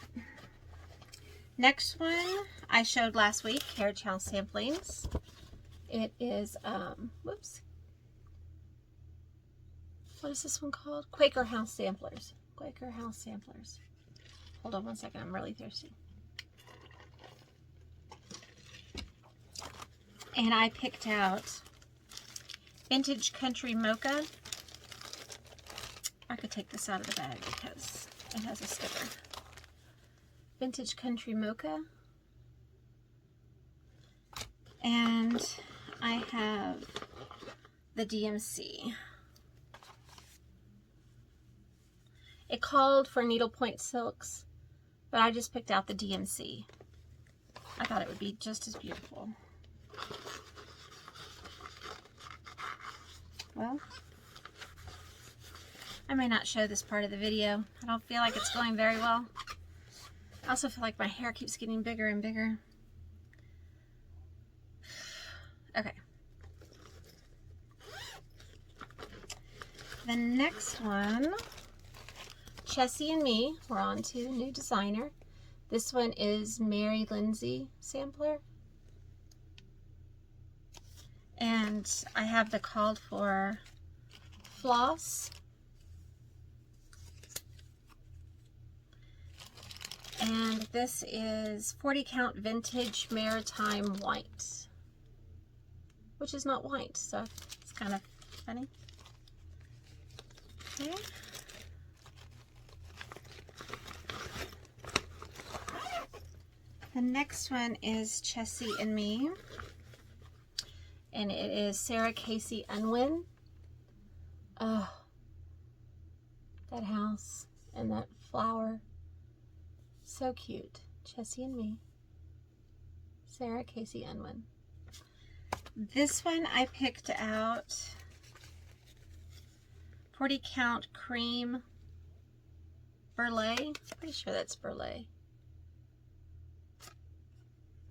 Speaker 1: Next one I showed last week, Carriage House Samplings. It is, whoops. What is this one called? Quaker House Samplers. Quaker House Samplers. Hold on 1 second, I'm really thirsty. And I picked out Vintage Country Mocha. I could take this out of the bag because it has a sticker. Vintage Country Mocha. And I have the DMC. It called for needlepoint silks, but I just picked out the DMC. I thought it would be just as beautiful. Well, I may not show this part of the video. I don't feel like it's going very well. I also feel like my hair keeps getting bigger and bigger. Okay. The next one, Chessie and Me. We're on to a new designer. This one is Mary Lindsay sampler. And I have the called for floss. And this is 40 count vintage maritime white, which is not white, so it's kind of funny. Okay. The next one is Chessie and Me, and it is Sarah Casey Unwin. Oh, that house and that flower. So cute. Chessie and Me. Sarah Casey Unwin. This one I picked out 40 count cream burlap. Pretty sure that's burlap.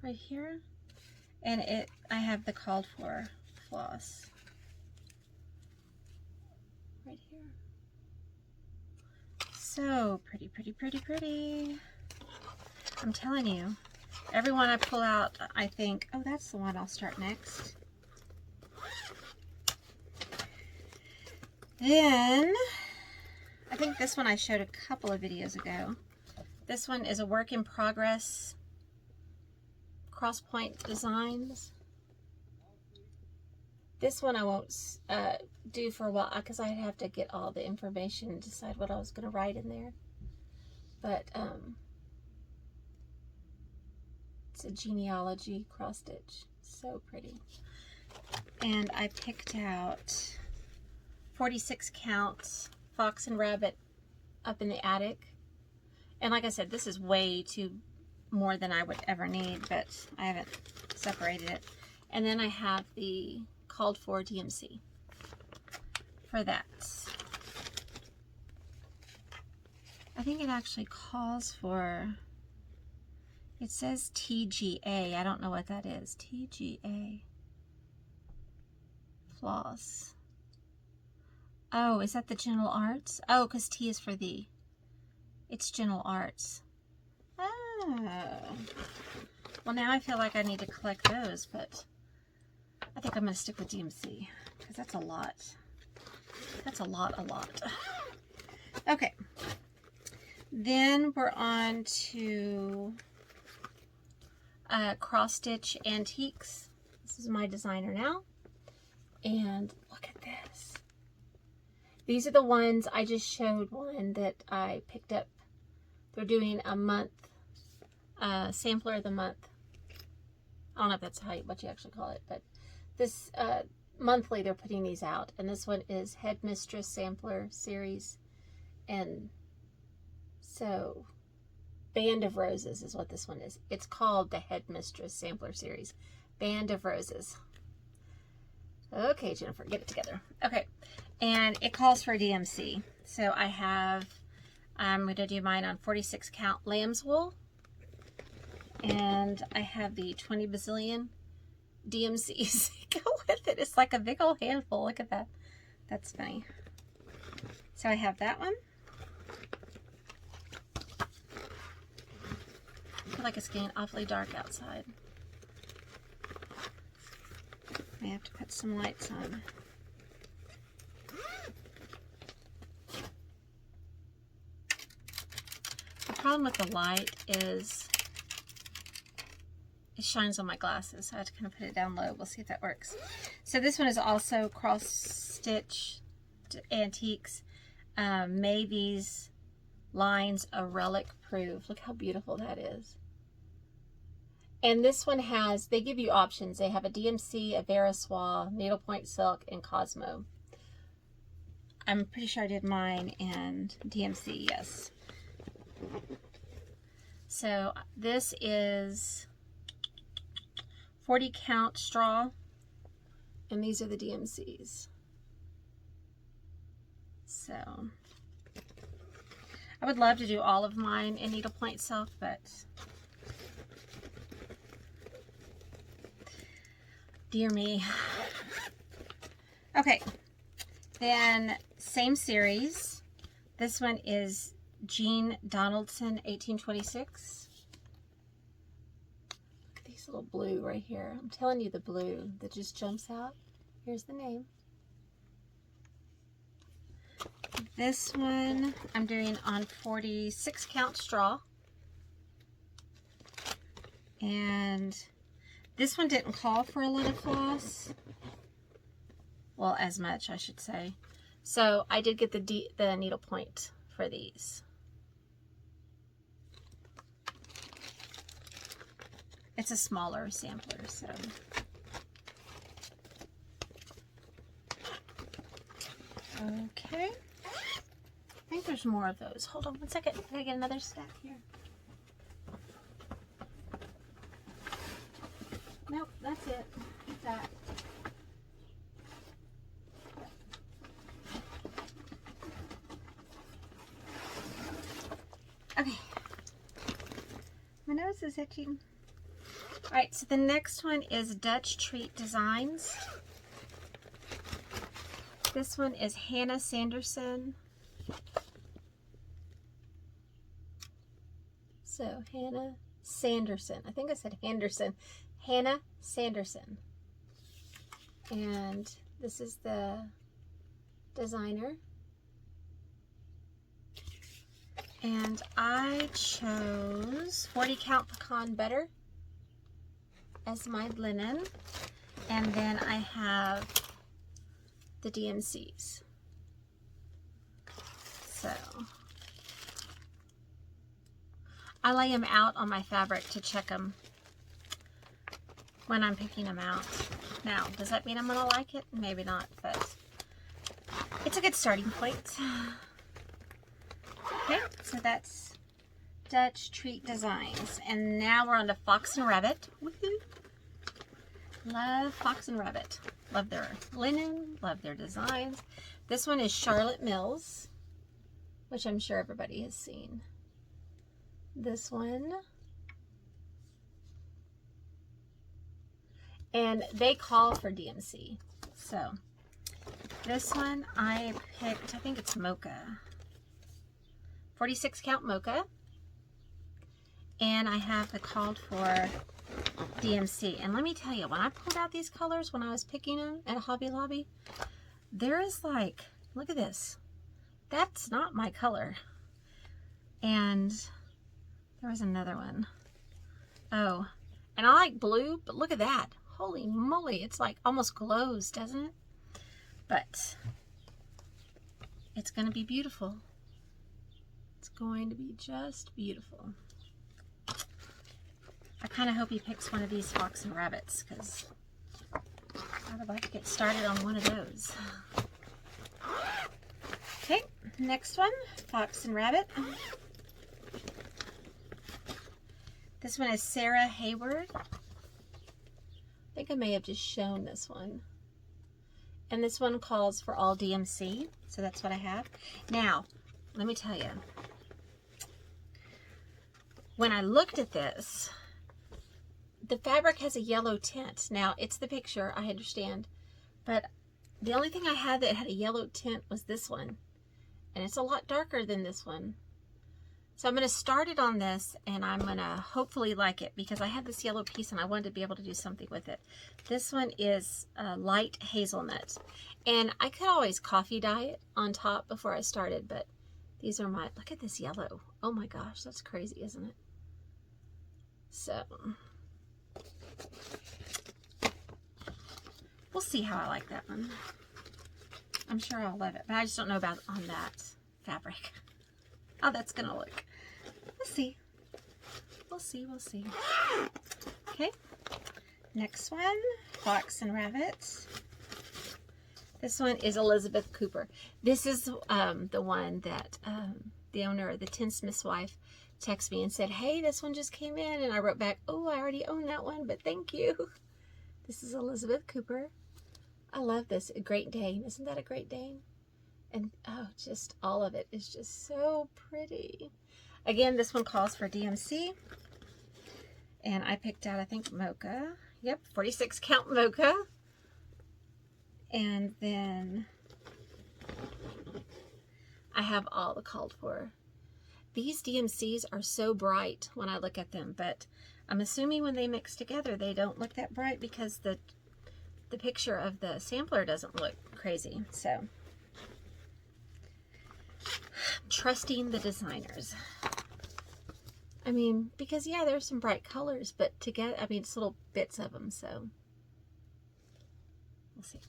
Speaker 1: Right here. And I have the called for floss. Right here. So pretty, pretty, pretty, pretty. I'm telling you, every one I pull out, I think, oh, that's the one I'll start next. Then, I think this one I showed a couple of videos ago. This one is a work in progress, Cross Point Designs. This one I won't do for a while because I'd have to get all the information and decide what I was going to write in there. But, it's a genealogy cross stitch. So pretty. And I picked out 46 count Fox and Rabbit Up in the Attic. And like I said, this is way too more than I would ever need, but I haven't separated it. And then I have the called for DMC for that. I think it actually calls for, it says TGA. I don't know what that is. TGA. Floss. Oh, is that the Gentle Arts? Oh, because T is for the. It's Gentle Arts. Oh. Well, now I feel like I need to collect those, but I think I'm going to stick with DMC because that's a lot. That's a lot. Okay. Then we're on to Cross Stitch Antiques. This is my designer now. And look at this. These are the ones, I just showed one that I picked up. They're doing a month, sampler of the month. I don't know if that's what you actually call it, but this monthly they're putting these out. And this one is Headmistress Sampler Series. And so Band of Roses is what this one is. It's called the Headmistress Sampler Series. Band of Roses. Okay, Jennifer, get it together. Okay, and it calls for DMC. So I'm going to do mine on 46 count lamb's wool. And I have the 20 bazillion DMCs. Go with it. It's like a big old handful. Look at that. That's funny. So I have that one. I feel like it's getting awfully dark outside. I have to put some lights on. The problem with the light is it shines on my glasses, so I have to kind of put it down low. We'll see if that works. So this one is also Cross Stitch Antiques. May these lines a relic prove. Look how beautiful that is. And this one has, they give you options. They have a DMC, a Veriswa, needlepoint silk, and Cosmo. I'm pretty sure I did mine in DMC, yes. So this is 40 count straw, and these are the DMCs. So I would love to do all of mine in needlepoint silk, but dear me. Okay, then same series. This one is Jean Donaldson 1826. Look at these little blue right here. I'm telling you, the blue that just jumps out. Here's the name. This one I'm doing on 46 count straw. And this one didn't call for a lot of floss. Well, as much, I should say. So I did get the needle point for these. It's a smaller sampler, so. Okay. I think there's more of those. Hold on one second. I gotta get another stack here. Nope, that's it. That. Okay. My nose is itching. Alright, so the next one is Dutch Treat Designs. This one is Hannah Sanderson. So, Hannah Sanderson. I think I said Henderson. Hannah Sanderson. And this is the designer. And I chose 40 count pecan butter as my linen. And then I have the DMCs. So I lay them out on my fabric to check them when I'm picking them out. Now, does that mean I'm gonna like it? Maybe not, but it's a good starting point. Okay, so that's Dutch Treat Designs. And now we're on to Fox and Rabbit. Woohoo! Love Fox and Rabbit. Love their linen, love their designs. This one is Charlotte Mills, which I'm sure everybody has seen. This one. And they call for DMC. So, this one I picked, I think it's Mocha. 46 count Mocha. And I have the called for DMC. And let me tell you, when I pulled out these colors when I was picking them at Hobby Lobby, there is like, look at this. That's not my color. And there was another one. Oh, and I like blue, but look at that. Holy moly, it's like almost glows, doesn't it? But it's going to be beautiful. It's going to be just beautiful. I kind of hope he picks one of these Fox and Rabbits, because I would like to get started on one of those. Okay, next one, Fox and Rabbit. This one is Sarah Hayward. I think I may have just shown this one. And this one calls for all DMC, so that's what I have. Now, let me tell you. When I looked at this, the fabric has a yellow tint. Now, it's the picture, I understand. But the only thing I had that had a yellow tint was this one. And it's a lot darker than this one. So I'm going to start it on this, and I'm going to hopefully like it, because I have this yellow piece and I wanted to be able to do something with it. This one is light hazelnut. And I could always coffee dye it on top before I started, but these are my, look at this yellow. Oh my gosh, that's crazy, isn't it? So we'll see how I like that one. I'm sure I'll love it, but I just don't know about on that fabric. How that's gonna look. We'll see. We'll see. We'll see. Okay, next one, Fox and Rabbit. This one is Elizabeth Cooper. This is the one that the owner, the tinsmith's wife, texted me and said, hey, this one just came in. And I wrote back, oh, I already own that one, but thank you. This is Elizabeth Cooper. I love this. A Great Dane. Isn't that a Great Dane? And oh, just all of it is just so pretty. Again, this one calls for DMC. And I picked out, I think, mocha. Yep, 46 count mocha. And then I have all the called for. These DMCs are so bright when I look at them, but I'm assuming when they mix together, they don't look that bright because the picture of the sampler doesn't look crazy. So, trusting the designers. I mean, because yeah, there's some bright colors, but together, I mean, it's little bits of them, so we'll see.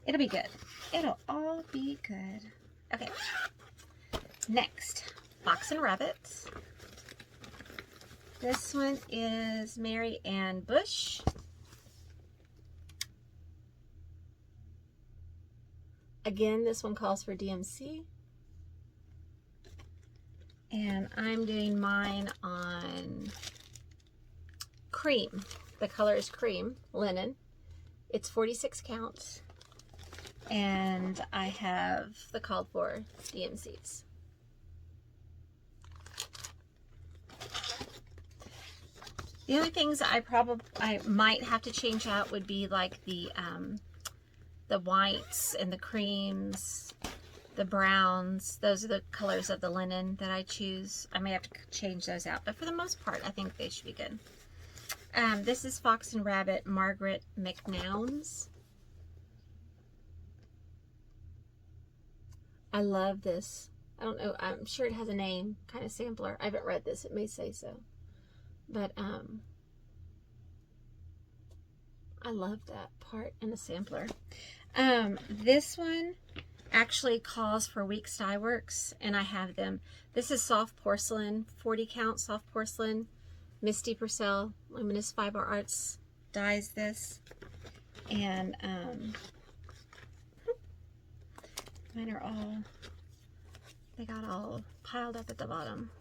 Speaker 1: It'll be good. It'll all be good. Okay. Next, Fox and Rabbit. This one is Mary Ann Bush. Again, this one calls for DMC. And I'm doing mine on cream. The color is cream, linen. It's 46 counts. And I have the called for DMCs. The only things I might have to change out would be like the whites and the creams, the browns. Those are the colors of the linen that I choose. I may have to change those out, but for the most part, I think they should be good. This is Fox and Rabbit Margaret McNown's. I love this. I don't know. I'm sure it has a name, kind of sampler. I haven't read this. It may say so. But I love that part in the sampler. This one actually calls for Weeks Dye Works, and I have them. This is soft porcelain, 40 count soft porcelain. Misty Purcell Luminous Fiber Arts dyes this. And mine are all, they got all piled up at the bottom.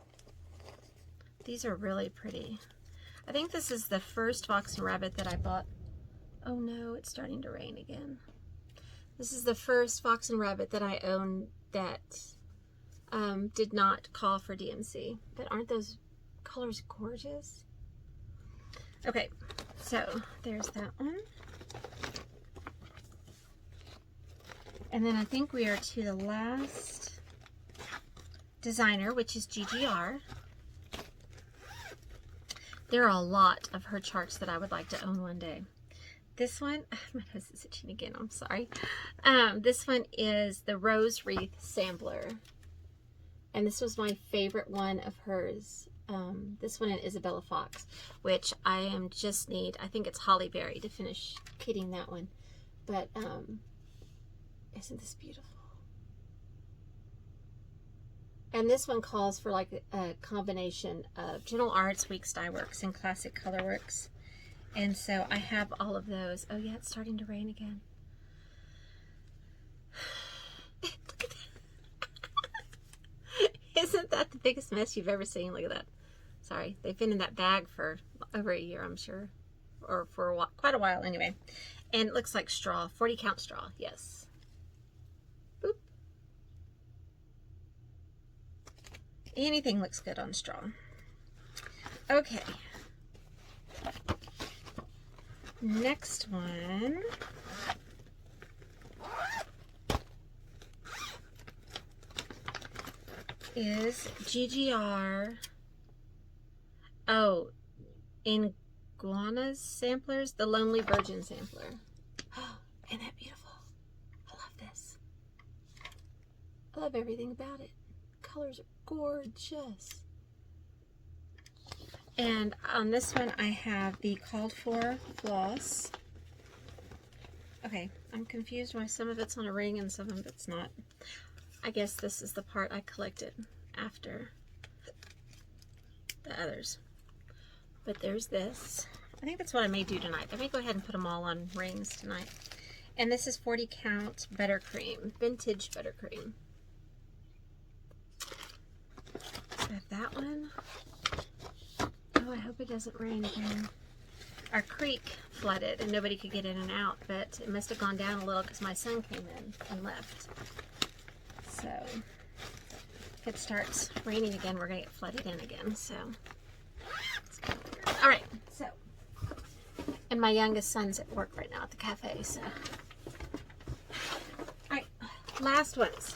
Speaker 1: These are really pretty. I think this is the first Fox and Rabbit that I bought. Oh no, it's starting to rain again. This is the first Fox and Rabbit that I own that did not call for DMC. But aren't those colors gorgeous? Okay, so there's that one. And then I think we are to the last designer, which is GGR. There are a lot of her charts that I would like to own one day. This one, my nose is itching again, I'm sorry. This one is the Rose Wreath Sampler. And this was my favorite one of hers. This one and Isabella Fox, which I am just need, I think it's Holly Berry to finish kitting that one. But isn't this beautiful? And this one calls for like a combination of Gentle Arts, Weeks Dye Works, and Classic Colorworks. And so I have all of those. Oh yeah, it's starting to rain again. Look at that. Isn't that the biggest mess you've ever seen? Look at that. Sorry, they've been in that bag for over a year, I'm sure. Or for a while, quite a while anyway. And it looks like straw, 40 count straw, yes. Boop. Anything looks good on straw. Okay. Next one is GGR. Oh, Iguana's samplers, the Lonely Virgin sampler. Oh, isn't that beautiful? I love this. I love everything about it. Colors are gorgeous. And on this one, I have the called for floss. Okay, I'm confused why some of it's on a ring and some of it's not. I guess this is the part I collected after the others. But there's this. I think that's what I may do tonight. I may go ahead and put them all on rings tonight. And this is 40 count buttercream, vintage buttercream. So I have that one. Oh, I hope it doesn't rain again. Our creek flooded and nobody could get in and out, but it must have gone down a little because my son came in and left. So if it starts raining again, we're going to get flooded in again. So, all right. So, and my youngest son's at work right now at the cafe. So, all right, last ones.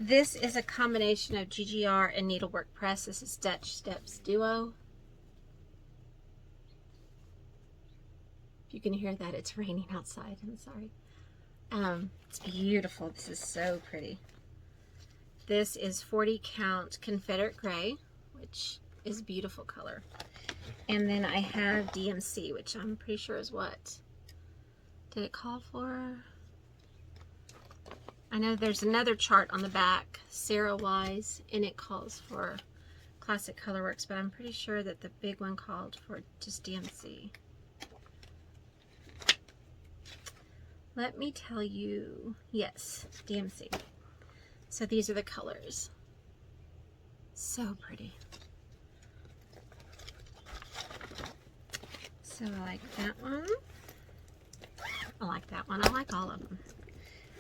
Speaker 1: This is a combination of GGR and Needlework Press. This is Dutch Steps Duo. If you can hear that, it's raining outside. I'm sorry. It's beautiful. This is so pretty. This is 40 count Confederate Gray, which is a beautiful color. And then I have DMC, which I'm pretty sure is what? Did it call for? I know there's another chart on the back, Sarah Wise, and it calls for Classic Colorworks, but I'm pretty sure that the big one called for just DMC. Let me tell you, yes, DMC. So these are the colors. So pretty. So I like that one. I like that one. I like all of them.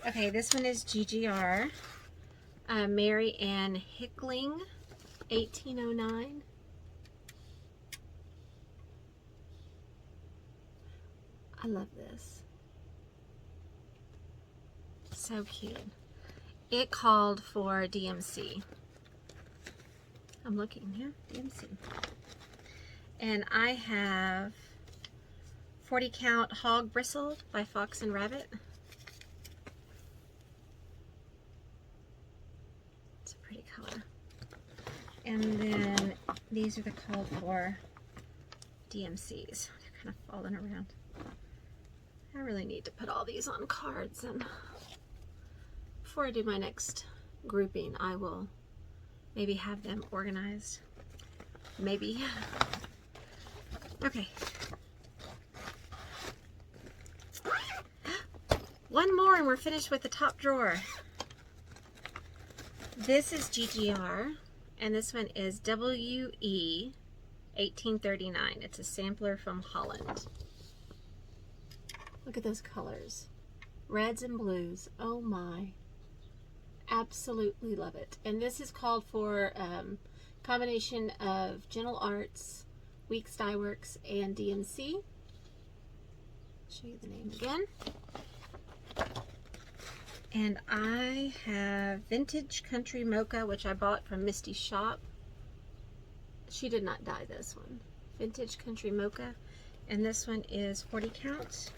Speaker 1: Okay, this one is GGR. Mary Ann Hickling, 1809. I love this. So cute. It called for DMC. I'm looking here, DMC. And I have 40 count Hog Bristled by Fox and Rabbit. It's a pretty color. And then these are the called for DMCs. They're kind of falling around. I really need to put all these on cards, and before I do my next grouping, I will maybe have them organized. Maybe. Okay. One more and we're finished with the top drawer. This is GGR, and this one is WE 1839. It's a sampler from Holland. Look at those colors. Reds and blues. Oh my. Absolutely love it. And this is called for combination of Gentle Arts, Weeks Dye Works, and DMC. Show you the name again. And I have Vintage Country Mocha, which I bought from Misty's shop. She did not dye this one. Vintage Country Mocha. And this one is 40 count.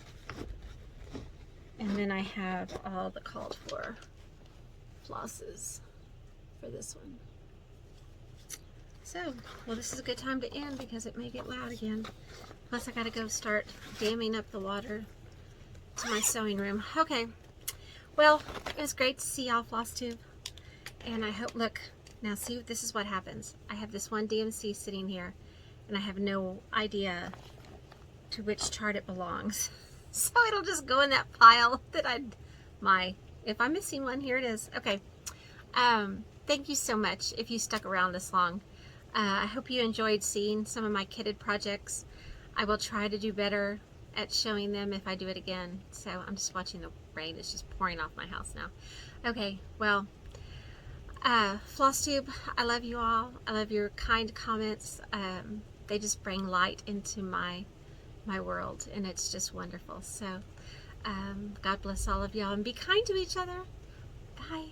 Speaker 1: And then I have all the called for flosses for this one. So, well, this is a good time to end because it may get loud again. Plus, I gotta go start damming up the water to my sewing room. Okay, well, it was great to see y'all, Flosstube. And I hope, look, now see, this is what happens. I have this one DMC sitting here, and I have no idea to which chart it belongs. So it'll just go in that pile that if I'm missing one, here it is. Okay. Thank you so much if you stuck around this long. I hope you enjoyed seeing some of my kitted projects. I will try to do better at showing them if I do it again. So I'm just watching the rain. It's just pouring off my house now. Okay, well, Flosstube, I love you all. I love your kind comments. They just bring light into my world, and it's just wonderful. So God bless all of y'all, and be kind to each other. Bye.